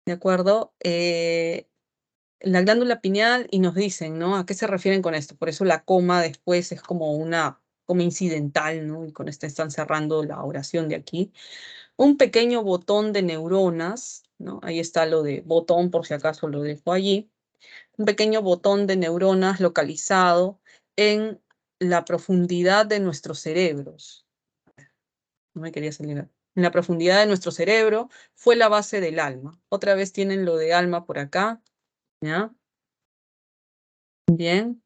¿de acuerdo? La glándula pineal y nos dicen, ¿no? ¿A qué se refieren con esto? Por eso la coma después es como una coma incidental, ¿no? Y con esta están cerrando la oración de aquí. Un pequeño botón de neuronas, ¿no? Ahí está lo de botón, por si acaso lo dejo allí. Un pequeño botón de neuronas localizado en la profundidad de nuestros cerebros. No me quería salir. En la profundidad de nuestro cerebro fue la base del alma. Otra vez tienen lo de alma por acá, ¿ya? Bien,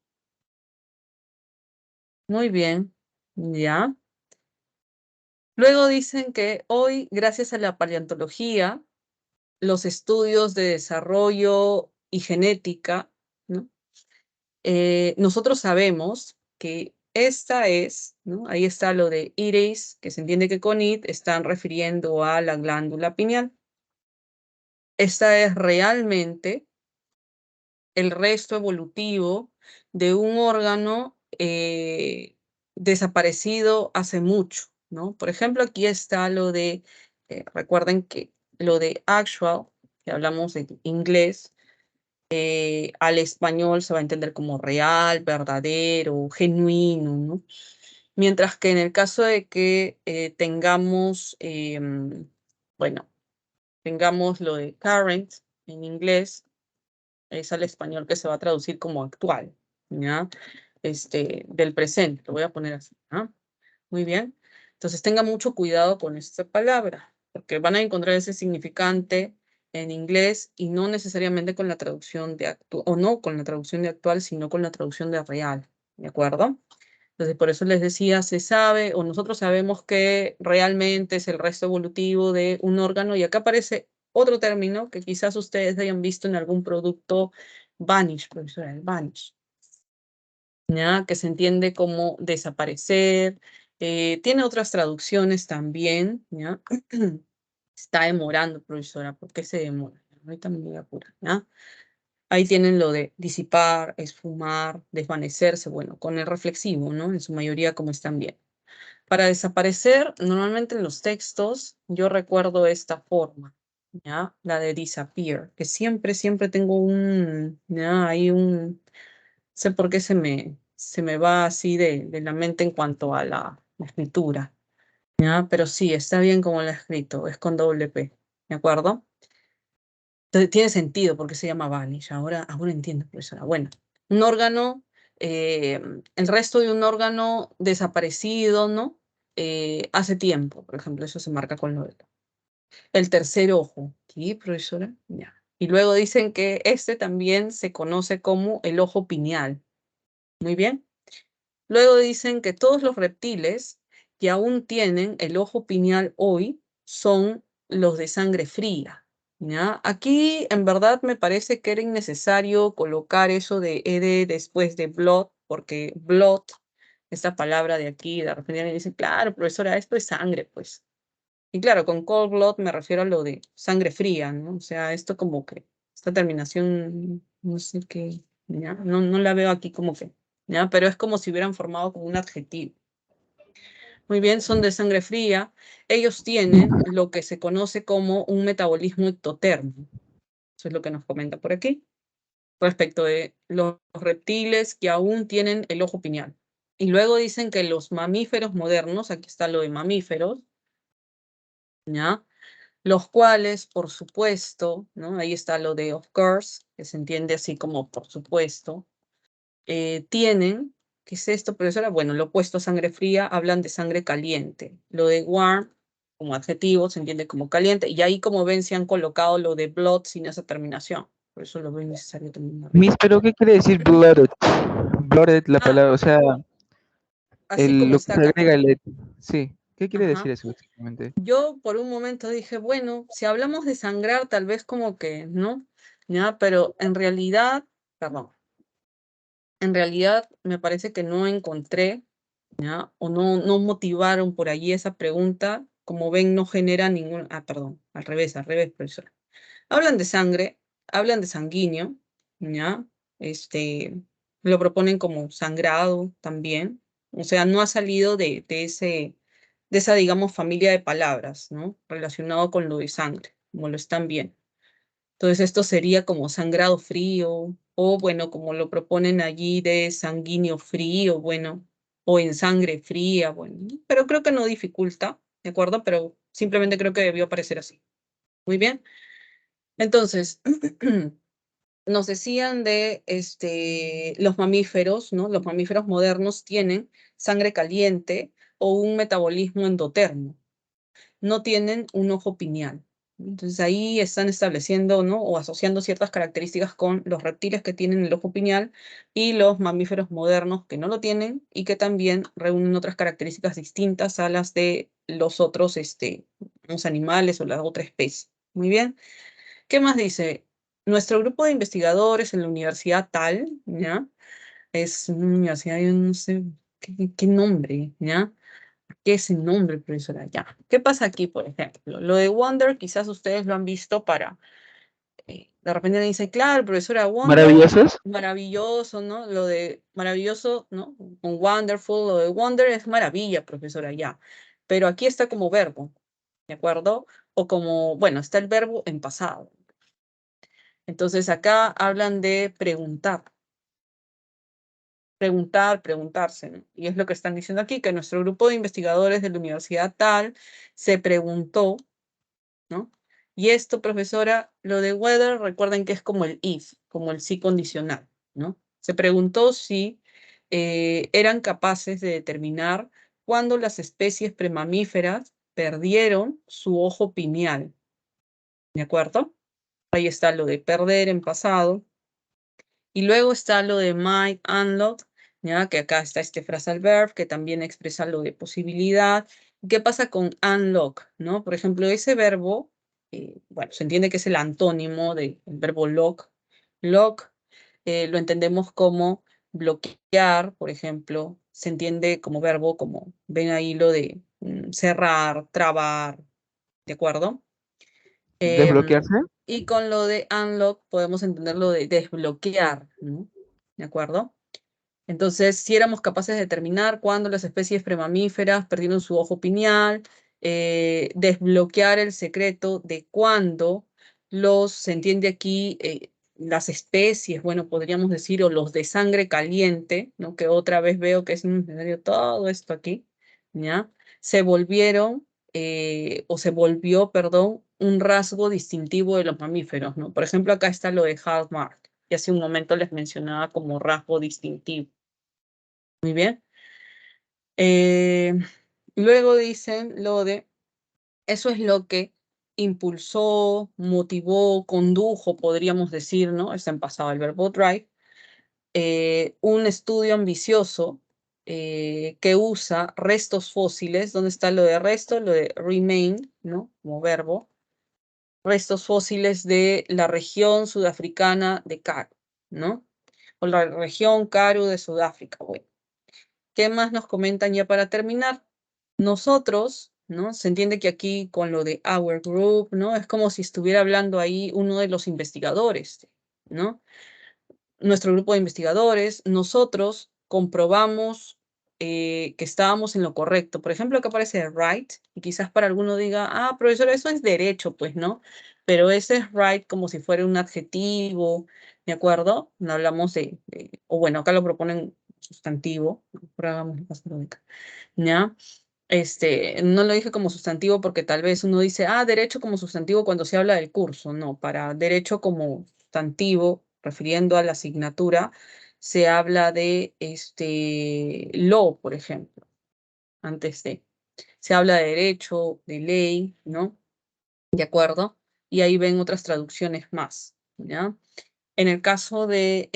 muy bien, ¿ya? Luego dicen que hoy, gracias a la paleontología, los estudios de desarrollo y genética, ¿no? Nosotros sabemos que esta es, ¿no? Ahí está lo de iris, que se entiende que con it están refiriendo a la glándula pineal. Esta es realmente el resto evolutivo de un órgano desaparecido hace mucho, ¿no? Por ejemplo, aquí está lo de, recuerden que lo de actual, que hablamos en inglés, al español se va a entender como real, verdadero, genuino, ¿no? Mientras que en el caso de que tengamos, bueno, tengamos lo de current en inglés, es al español que se va a traducir como actual, ¿ya? Del presente, lo voy a poner así, ¿no? Muy bien. Entonces tenga mucho cuidado con esta palabra, porque van a encontrar ese significante en inglés y no necesariamente con la traducción de actual, o no con la traducción de actual, sino con la traducción de real, ¿de acuerdo? Entonces, por eso les decía, se sabe, o nosotros sabemos que realmente es el resto evolutivo de un órgano, y acá aparece otro término que quizás ustedes hayan visto en algún producto, vanish, profesora, el vanish, ¿ya? Que se entiende como desaparecer, tiene otras traducciones también, ¿ya? Está demorando, profesora, ¿por qué se demora? Ahorita me voy a apurar, ¿ya? Ahí tienen lo de disipar, esfumar, desvanecerse, bueno, con el reflexivo, ¿no? En su mayoría como están bien. Para desaparecer, normalmente en los textos, yo recuerdo esta forma, ¿ya? La de disappear, que siempre, siempre tengo ¿ya? Hay sé por qué se me va así de la mente en cuanto a la escritura, ¿ya? Pero sí, está bien como lo he escrito, es con doble P, ¿de acuerdo? Entonces, tiene sentido porque se llama vanish. Ahora entiendo, profesora. Bueno, un órgano, el resto de un órgano desaparecido, ¿no? Hace tiempo, por ejemplo, eso se marca con lo del. El tercer ojo. ¿Sí, profesora? Ya. Y luego dicen que este también se conoce como el ojo pineal. Muy bien. Luego dicen que todos los reptiles que aún tienen el ojo pineal hoy son los de sangre fría, ¿ya? Aquí en verdad me parece que era innecesario colocar eso de ed después de blood, porque blood, esta palabra de aquí, de repente me dicen, claro, profesora, esto es sangre, pues. Y claro, con cold blood me refiero a lo de sangre fría, ¿no? O sea, esto como que, esta terminación, no sé qué, ¿ya? No la veo aquí como que, ¿ya? Pero es como si hubieran formado como un adjetivo. Muy bien, son de sangre fría. Ellos tienen lo que se conoce como un metabolismo ectotermo. Eso es lo que nos comenta por aquí. respecto de los reptiles que aún tienen el ojo pineal. Y luego dicen que los mamíferos modernos, aquí está lo de mamíferos, ¿ya? Los cuales, por supuesto, ¿no? Ahí está lo de of course, que se entiende así como por supuesto, tienen, ¿qué es esto, profesora? Bueno, lo opuesto a sangre fría, hablan de sangre caliente. Lo de warm, como adjetivo, se entiende como caliente, y ahí como ven se han colocado lo de blood sin esa terminación. Por eso lo veo necesario también. Miss, pero ¿qué quiere decir blooded? Blooded, la Ah, palabra, o sea, así como lo que está se acá. agrega el... Sí, ¿qué quiere decir Ajá. eso exactamente? Yo por un momento dije, bueno, si hablamos de sangrar, tal vez como que, ¿no? ¿Ya? Pero en realidad, perdón, en realidad me parece que no encontré, ¿ya? O no motivaron por allí esa pregunta. Como ven, no genera ningún, perdón, al revés, profesora. Hablan de sangre, hablan de sanguíneo, ¿ya? Lo proponen como sangrado también. O sea, no ha salido de esa, digamos, familia de palabras, ¿no? Relacionado con lo de sangre, como lo están viendo. Entonces, esto sería como sangrado frío, o bueno, como lo proponen allí de sanguíneo frío, bueno, o en sangre fría, bueno, pero creo que no dificulta, ¿de acuerdo? Pero simplemente creo que debió aparecer así. Muy bien. Entonces, nos decían de los mamíferos, ¿no? Los mamíferos modernos tienen sangre caliente o un metabolismo endotermo, no tienen un ojo pineal. Entonces ahí están estableciendo, ¿no? O asociando ciertas características con los reptiles que tienen el ojo pineal y los mamíferos modernos que no lo tienen y que también reúnen otras características distintas a las de los otros los animales o la otra especie. Muy bien. ¿Qué más dice? Nuestro grupo de investigadores en la universidad tal, ¿ya? Es una universidad, yo no sé qué nombre, ¿ya? ¿Qué es el nombre, profesora? Ya. ¿Qué pasa aquí, por ejemplo? Lo de Wonder, quizás ustedes lo han visto de repente me dicen, claro, profesora, Wonder, ¿Maravillosos? maravilloso, ¿no? Lo de maravilloso, ¿no? Un wonderful, lo de Wonder es maravilla, profesora, ya. Pero aquí está como verbo, ¿de acuerdo? O como, bueno, está el verbo en pasado. Entonces acá hablan de preguntar, preguntarse, ¿no? Y es lo que están diciendo aquí, que nuestro grupo de investigadores de la universidad tal se preguntó, ¿no? Y esto, profesora, lo de whether, recuerden que es como el if, como el sí condicional, ¿no? Se preguntó si eran capaces de determinar cuándo las especies premamíferas perdieron su ojo pineal, ¿de acuerdo? Ahí está lo de perder en pasado. Y luego está lo de might unlock, ¿ya? Que acá está este phrasal verb que también expresa lo de posibilidad. ¿Qué pasa con unlock, no? Por ejemplo, ese verbo, bueno, se entiende que es el antónimo del verbo lock. Lock lo entendemos como bloquear, por ejemplo, se entiende como verbo, como ven ahí lo de cerrar, trabar, ¿de acuerdo? ¿Desbloquearse? Y con lo de unlock podemos entender lo de desbloquear, ¿no? ¿De acuerdo? Entonces, si éramos capaces de determinar cuándo las especies premamíferas perdieron su ojo pineal, desbloquear el secreto de cuándo se entiende aquí, las especies, bueno, podríamos decir, o los de sangre caliente, ¿no? Que otra vez veo que es necesario todo esto aquí, ¿ya? Se volvieron, o se volvió, perdón, un rasgo distintivo de los mamíferos, ¿no? Por ejemplo, acá está lo de Hallmark, que hace un momento les mencionaba como rasgo distintivo. Muy bien. Eh, Luego dicen lo de, eso es lo que impulsó, motivó, condujo, podríamos decir, ¿no? Está en pasado el verbo drive, un estudio ambicioso que usa restos fósiles. ¿Dónde está lo de resto? Lo de remain, ¿no? Como verbo. Restos fósiles de la región sudafricana de Karoo, ¿no? O la región Karoo de Sudáfrica. Bueno, ¿qué más nos comentan ya para terminar? Nosotros, ¿no? Se entiende que aquí con lo de our group, ¿no? Es como si estuviera hablando ahí uno de los investigadores, ¿no? Nuestro grupo de investigadores, nosotros comprobamos que estábamos en lo correcto. Por ejemplo, acá aparece right, y quizás para alguno diga, profesor, eso es derecho, pues, ¿no? Pero ese es right como si fuera un adjetivo, ¿De acuerdo? No hablamos o bueno, acá lo proponen sustantivo, ¿no? Pero hagamos la base lógica, ¿ya? No lo dije como sustantivo porque tal vez uno dice, derecho como sustantivo cuando se habla del curso. No, para derecho como sustantivo, refiriendo a la asignatura, se habla de law, por ejemplo, antes de. Se habla de derecho, de ley, ¿no? ¿De acuerdo? Y ahí ven otras traducciones más, ¿ya? En el caso de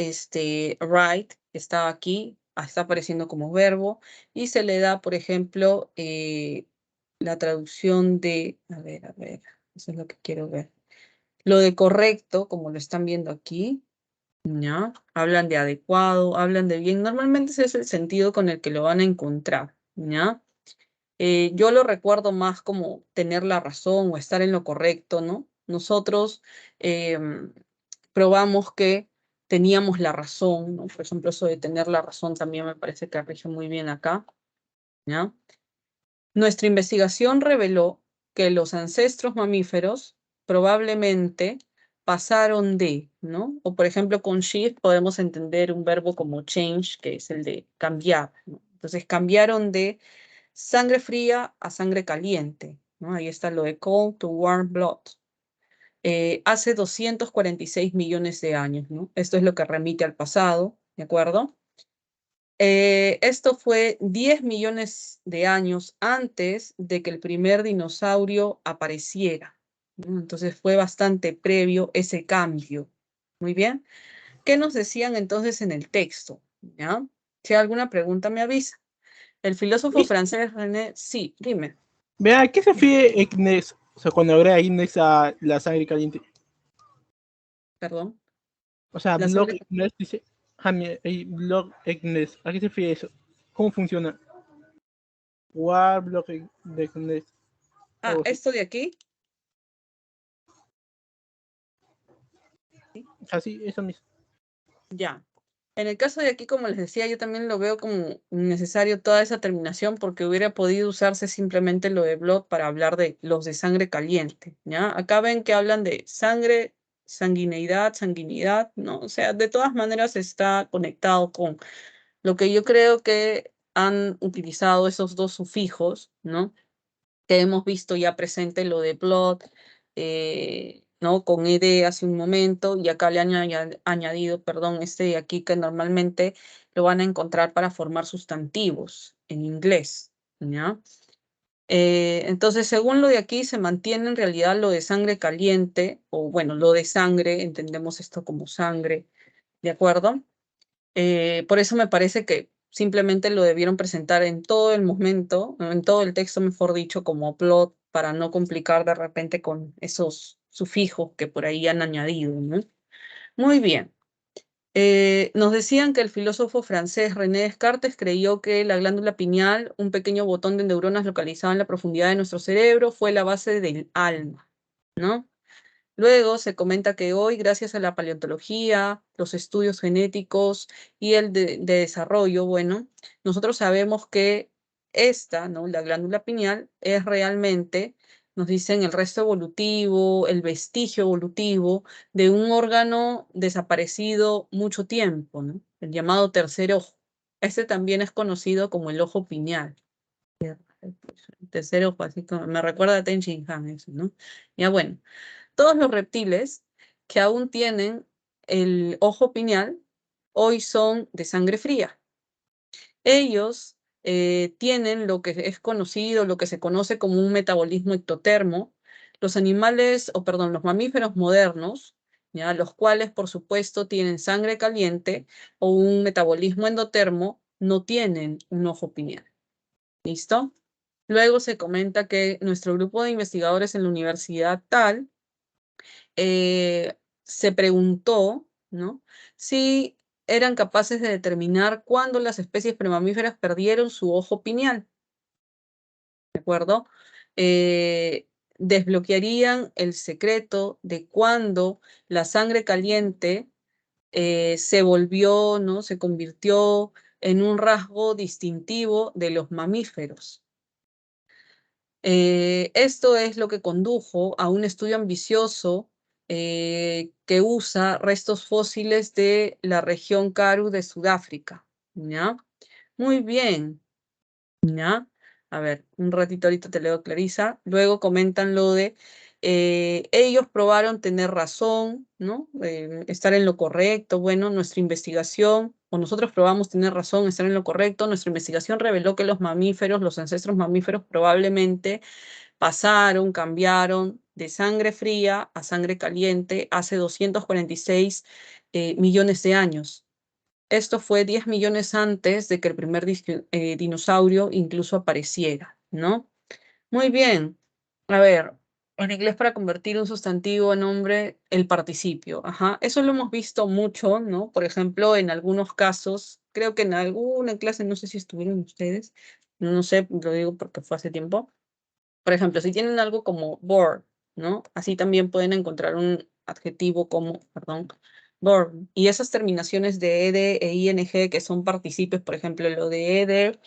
right, que está aquí, está apareciendo como verbo, y se le da, por ejemplo, la traducción de, a ver, eso es lo que quiero ver. Lo de correcto, como lo están viendo aquí, ¿ya? Hablan de adecuado, hablan de bien. Normalmente ese es el sentido con el que lo van a encontrar, ¿ya? Yo lo recuerdo más como tener la razón o estar en lo correcto, ¿no? Nosotros probamos que teníamos la razón, ¿no? Por ejemplo, eso de tener la razón también me parece que rige muy bien acá, ¿ya? Nuestra investigación reveló que los ancestros mamíferos probablemente pasaron de, ¿no? O por ejemplo, con shift podemos entender un verbo como change, que es el de cambiar, ¿no? Entonces, cambiaron de sangre fría a sangre caliente, ¿no? Ahí está lo de cold to warm blood. Hace 246 millones de años, ¿no? Esto es lo que remite al pasado, ¿de acuerdo? Esto fue 10 millones de años antes de que el primer dinosaurio apareciera, ¿no? Entonces fue bastante previo ese cambio. Muy bien. ¿Qué nos decían entonces en el texto? ¿Ya? Si hay alguna pregunta me avisa. El filósofo francés René, sí, dime. Vea, ¿a qué se refiere Ignes? O sea, cuando agrega Ignes a la sangre caliente. Perdón. O sea, La blog sangre... Ignes dice, blog Ignes. ¿A qué se refiere eso? ¿Cómo funciona? War blog Ignes. esto de aquí. Así, eso mismo. Ya. En el caso de aquí, como les decía, yo también lo veo como necesario toda esa terminación porque hubiera podido usarse simplemente lo de blood para hablar de los de sangre caliente, ¿ya? Acá ven que hablan de sangre, sanguinidad, ¿no? O sea, de todas maneras está conectado con lo que yo creo que han utilizado esos dos sufijos, ¿no? Que hemos visto ya presente lo de blood, ¿no? Con ed hace un momento, y acá le han añadido, perdón, este de aquí que normalmente lo van a encontrar para formar sustantivos en inglés, ¿ya? Entonces, según lo de aquí, se mantiene en realidad lo de sangre caliente, o bueno, lo de sangre, entendemos esto como sangre, ¿de acuerdo? Por eso me parece que simplemente lo debieron presentar en todo el momento, en todo el texto, mejor dicho, como plot, para no complicar de repente con esos sufijos que por ahí han añadido, ¿no? Muy bien. Nos decían que el filósofo francés René Descartes creyó que la glándula pineal, un pequeño botón de neuronas localizado en la profundidad de nuestro cerebro, fue la base del alma, ¿no? Luego se comenta que hoy, gracias a la paleontología, los estudios genéticos y el de desarrollo, bueno, nosotros sabemos que esta, ¿no? La glándula pineal, es realmente, nos dicen, el resto evolutivo, el vestigio evolutivo de un órgano desaparecido mucho tiempo, ¿no? El llamado tercer ojo. Este también es conocido como el ojo pineal. El tercer ojo, así como, me recuerda a Ten Shin Han, eso, ¿no? Ya bueno. Todos los reptiles que aún tienen el ojo pineal hoy son de sangre fría. Ellos tienen lo que es conocido, lo que se conoce como un metabolismo ectotermo. Los animales, los mamíferos modernos, ¿ya? Los cuales por supuesto tienen sangre caliente o un metabolismo endotermo, no tienen un ojo pineal. ¿Listo? Luego se comenta que nuestro grupo de investigadores en la universidad tal se preguntó, ¿no? Si eran capaces de determinar cuándo las especies premamíferas perdieron su ojo pineal, ¿de acuerdo? Desbloquearían el secreto de cuándo la sangre caliente se volvió, ¿no? Se convirtió en un rasgo distintivo de los mamíferos. Esto es lo que condujo a un estudio ambicioso que usa restos fósiles de la región Karoo de Sudáfrica, ¿ya? Muy bien, ¿ya? A ver, un ratito ahorita te leo, Clarisa. Luego comentan lo de ellos probaron tener razón, ¿no? Estar en lo correcto. Bueno, nuestra investigación, o nosotros probamos tener razón, estar en lo correcto. Nuestra investigación reveló que los mamíferos, los ancestros mamíferos probablemente cambiaron de sangre fría a sangre caliente hace 246 millones de años. Esto fue 10 millones antes de que el primer dinosaurio incluso apareciera, ¿no? Muy bien. A ver, en inglés para convertir un sustantivo en nombre, el participio. Ajá. Eso lo hemos visto mucho, ¿no? Por ejemplo, en algunos casos, creo que en alguna clase, no sé si estuvieron ustedes, no sé, lo digo porque fue hace tiempo. Por ejemplo, si tienen algo como bored, ¿no? Así también pueden encontrar un adjetivo como, perdón, bored. Y esas terminaciones de ed e ing que son participes, por ejemplo, lo de ed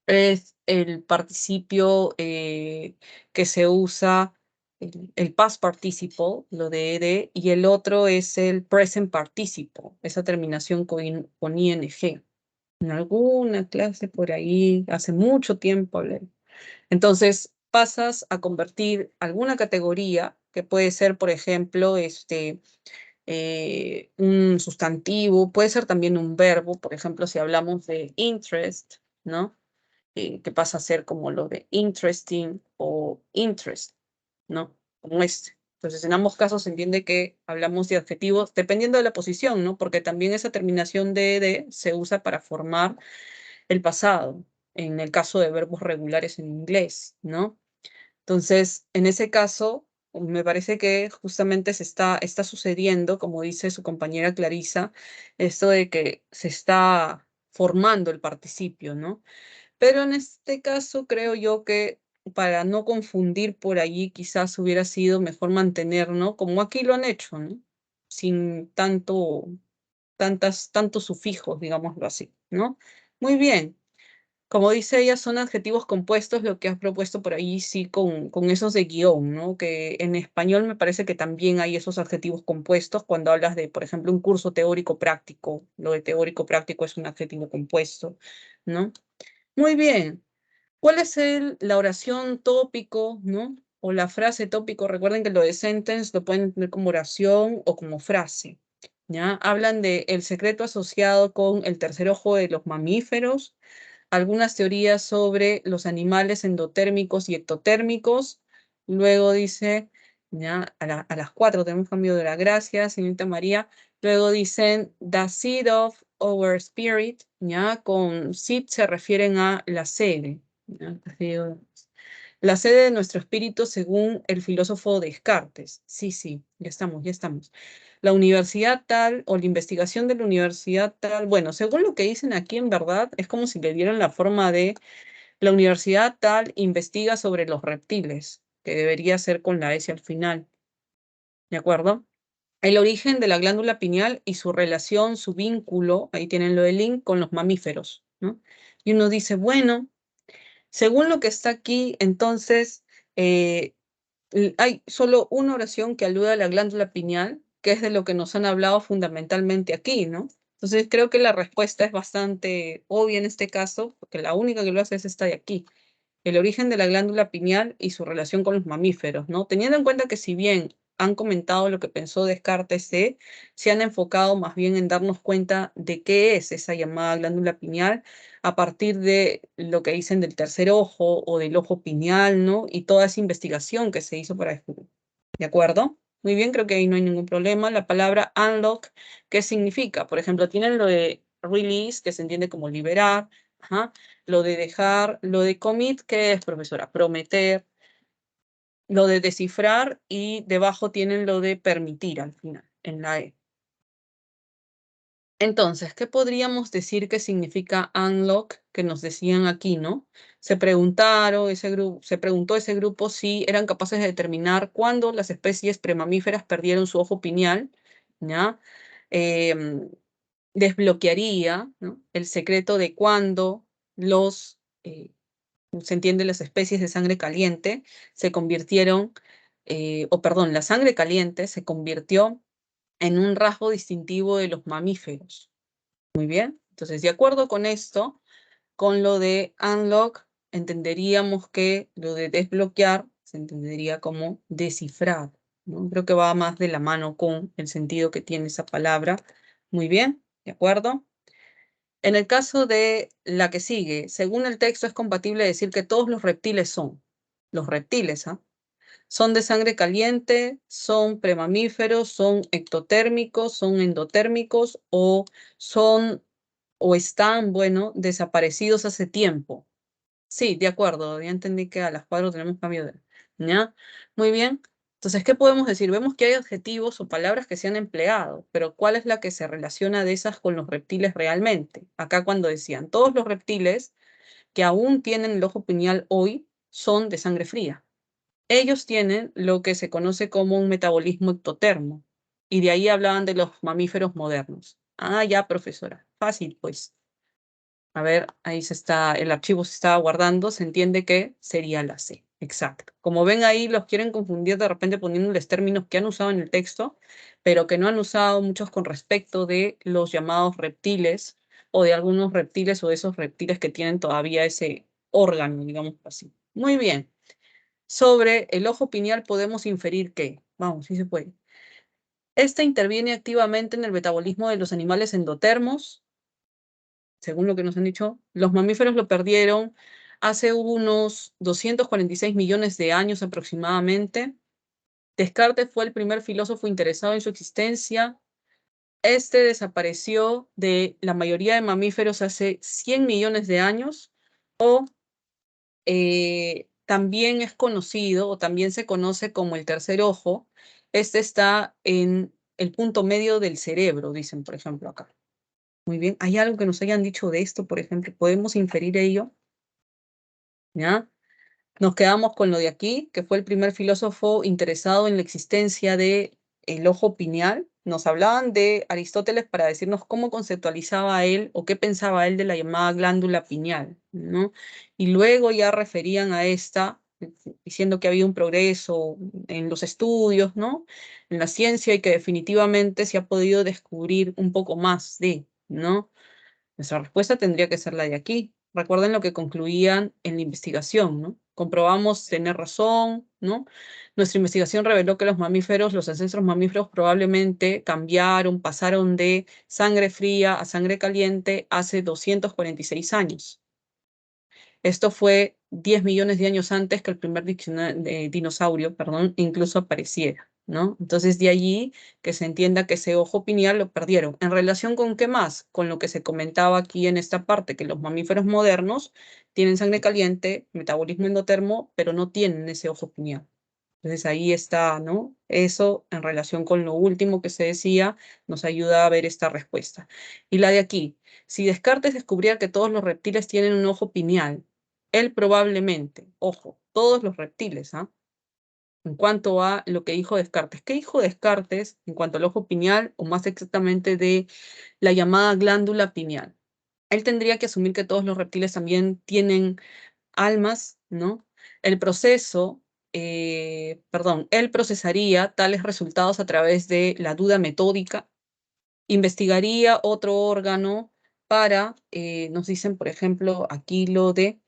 es el participio que se usa, el past participle, lo de ed, y el otro es el present participle, esa terminación con ing. En alguna clase por ahí, hace mucho tiempo hablé. Entonces, pasas a convertir alguna categoría, que puede ser, por ejemplo, un sustantivo, puede ser también un verbo, por ejemplo, si hablamos de interest, ¿no? Que pasa a ser como lo de interesting o interest, ¿no? Como este. Entonces, en ambos casos se entiende que hablamos de adjetivos dependiendo de la posición, ¿no? Porque también esa terminación de ed se usa para formar el pasado, en el caso de verbos regulares en inglés, ¿no? Entonces, en ese caso, me parece que justamente está sucediendo, como dice su compañera Clarisa, esto de que se está formando el participio, ¿no? Pero en este caso creo yo que para no confundir por allí quizás hubiera sido mejor mantener, ¿no? Como aquí lo han hecho, ¿no? Sin tantos sufijos, digámoslo así, ¿no? Muy bien. Como dice ella, son adjetivos compuestos, lo que has propuesto por ahí, sí, con esos de guión, ¿no? Que en español me parece que también hay esos adjetivos compuestos cuando hablas de, por ejemplo, un curso teórico práctico. Lo de teórico práctico es un adjetivo compuesto, ¿no? Muy bien. ¿Cuál es la oración tópico, ¿no? O la frase tópico. Recuerden que lo de sentence lo pueden tener como oración o como frase, ¿ya? Hablan de el secreto asociado con el tercer ojo de los mamíferos, algunas teorías sobre los animales endotérmicos y ectotérmicos. Luego dice, ya a las 4 tenemos cambio de la gracia, señorita María. Luego dicen, the seat of our spirit, ya con seat se refieren a la sede, ¿ya? La sede de nuestro espíritu según el filósofo Descartes. Sí, sí, ya estamos, ya estamos. La universidad tal o la investigación de la universidad tal, bueno, según lo que dicen aquí en verdad, es como si le dieran la forma de la universidad tal investiga sobre los reptiles, que debería ser con la S al final, ¿de acuerdo? El origen de la glándula pineal y su relación, su vínculo, ahí tienen lo del link, con los mamíferos, ¿no? Y uno dice, bueno, según lo que está aquí, entonces, eh, hay solo una oración que alude a la glándula pineal, que es de lo que nos han hablado fundamentalmente aquí, ¿no? Entonces creo que la respuesta es bastante obvia en este caso, porque la única que lo hace es esta de aquí. El origen de la glándula pineal y su relación con los mamíferos, ¿no? Teniendo en cuenta que si bien han comentado lo que pensó Descartes, se han enfocado más bien en darnos cuenta de qué es esa llamada glándula pineal a partir de lo que dicen del tercer ojo o del ojo pineal, ¿no? Y toda esa investigación que se hizo para descubrir. ¿De acuerdo? Muy bien, creo que ahí no hay ningún problema. La palabra unlock, ¿qué significa? Por ejemplo, tienen lo de release, que se entiende como liberar, ajá. Lo de dejar, lo de commit, ¿qué es, profesora? Prometer, lo de descifrar y debajo tienen lo de permitir al final, en la E. Entonces, ¿qué podríamos decir que significa unlock? Que nos decían aquí, ¿no? Se preguntó ese grupo si eran capaces de determinar cuándo las especies premamíferas perdieron su ojo pineal, ¿ya? Desbloquearía, ¿no?, el secreto de cuándo se entiende, las especies de sangre caliente se convirtieron la sangre caliente se convirtió en un rasgo distintivo de los mamíferos. Muy bien, entonces de acuerdo con esto, con lo de unlock, entenderíamos que lo de desbloquear se entendería como descifrar, ¿no? Creo que va más de la mano con el sentido que tiene esa palabra. Muy bien, ¿de acuerdo? En el caso de la que sigue, según el texto es compatible decir que todos los reptiles son, los reptiles, ¿ah? Son de sangre caliente, son premamíferos, son ectotérmicos, son endotérmicos o son o están, bueno, desaparecidos hace tiempo. Sí, de acuerdo, ya entendí que a las 4 tenemos cambio de... ¿Ya? Muy bien. Entonces, ¿qué podemos decir? Vemos que hay adjetivos o palabras que se han empleado, pero ¿cuál es la que se relaciona de esas con los reptiles realmente? Acá cuando decían, todos los reptiles que aún tienen el ojo pineal hoy son de sangre fría. Ellos tienen lo que se conoce como un metabolismo ectotermo, y de ahí hablaban de los mamíferos modernos. Ah, ya, profesora. Fácil, pues. A ver, ahí el archivo se está guardando, se entiende que sería la C. Exacto. Como ven ahí, los quieren confundir de repente poniéndoles términos que han usado en el texto, pero que no han usado muchos con respecto de los llamados reptiles, o de algunos reptiles, o de esos reptiles que tienen todavía ese órgano, digamos así. Muy bien. Sobre el ojo pineal podemos inferir que, vamos, sí se puede. Este interviene activamente en el metabolismo de los animales endotermos. Según lo que nos han dicho, los mamíferos lo perdieron hace unos 246 millones de años aproximadamente. Descartes fue el primer filósofo interesado en su existencia. Este desapareció de la mayoría de mamíferos hace 100 millones de años, o también es conocido, o también se conoce como el tercer ojo. Este está en el punto medio del cerebro, dicen, por ejemplo, acá. Muy bien, ¿hay algo que nos hayan dicho de esto, por ejemplo? ¿Podemos inferir ello? ¿Ya? Nos quedamos con lo de aquí, que fue el primer filósofo interesado en la existencia del ojo pineal. Nos hablaban de Aristóteles para decirnos cómo conceptualizaba él o qué pensaba él de la llamada glándula pineal, ¿no? Y luego ya referían a esta, diciendo que había un progreso en los estudios, ¿no? En la ciencia, y que definitivamente se ha podido descubrir un poco más de, ¿no? Nuestra respuesta tendría que ser la de aquí. Recuerden lo que concluían en la investigación, ¿no? Comprobamos tener razón, ¿no? Nuestra investigación reveló que los mamíferos, los ancestros mamíferos probablemente cambiaron, pasaron de sangre fría a sangre caliente hace 246 años. Esto fue 10 millones de años antes que el primer dinosaurio, incluso apareciera, ¿no? Entonces, de allí que se entienda que ese ojo pineal lo perdieron. ¿En relación con qué más? Con lo que se comentaba aquí en esta parte, que los mamíferos modernos tienen sangre caliente, metabolismo endotermo, pero no tienen ese ojo pineal. Entonces, ahí está, ¿no? Eso, en relación con lo último que se decía, nos ayuda a ver esta respuesta. Y la de aquí, si Descartes descubriera que todos los reptiles tienen un ojo pineal, él probablemente, ojo, todos los reptiles, ¿ah? En cuanto a lo que dijo Descartes. ¿Qué dijo Descartes en cuanto al ojo pineal, o más exactamente de la llamada glándula pineal? Él tendría que asumir que todos los reptiles también tienen almas, ¿no? El proceso, él procesaría tales resultados a través de la duda metódica, investigaría otro órgano para, nos dicen, por ejemplo, aquí lo de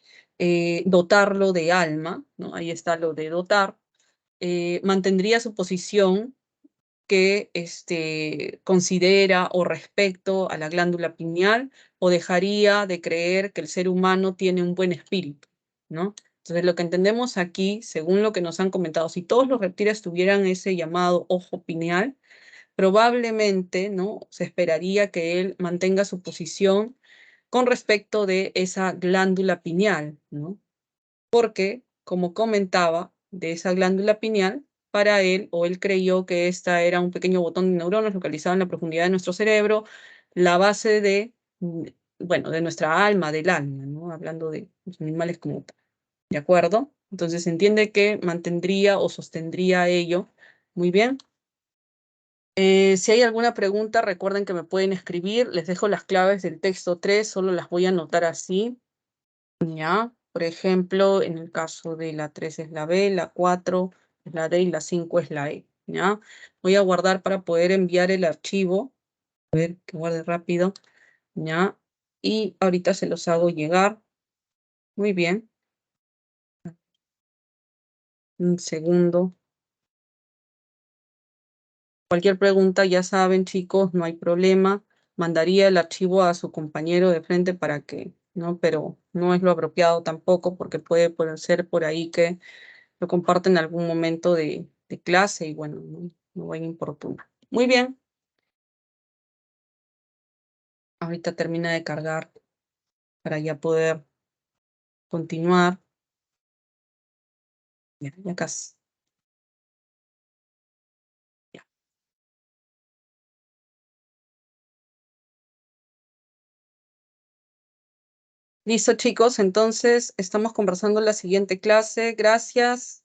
dotarlo de alma, ¿no? Ahí está lo de dotar. Mantendría su posición que considera o respecto a la glándula pineal, o dejaría de creer que el ser humano tiene un buen espíritu, ¿no? Entonces, lo que entendemos aquí, según lo que nos han comentado, si todos los reptiles tuvieran ese llamado ojo pineal, probablemente, ¿no?, se esperaría que él mantenga su posición con respecto de esa glándula pineal, ¿no? Porque, como comentaba, de esa glándula pineal, para él, o él creyó que esta era un pequeño botón de neuronas localizado en la profundidad de nuestro cerebro, la base de, bueno, de nuestra alma, del alma, ¿no? Hablando de los animales como tal, ¿de acuerdo? Entonces se entiende que mantendría o sostendría ello. Muy bien. Si hay alguna pregunta, recuerden que me pueden escribir. Les dejo las claves del texto 3, solo las voy a anotar así. ¿Ya? Por ejemplo, en el caso de la 3 es la B, la 4 es la D y la 5 es la E, ¿ya? Voy a guardar para poder enviar el archivo. A ver, que guarde rápido, ¿ya? Y ahorita se los hago llegar. Muy bien. Un segundo. Cualquier pregunta, ya saben, chicos, no hay problema. Mandaría el archivo a su compañero de frente para que, ¿no? Pero no es lo apropiado tampoco porque puede ser por ahí que lo comparten en algún momento de clase y bueno, no va a importunar. Muy bien. Ahorita termina de cargar para ya poder continuar. Ya casi. Ya. Listo, chicos, entonces estamos conversando en la siguiente clase. Gracias.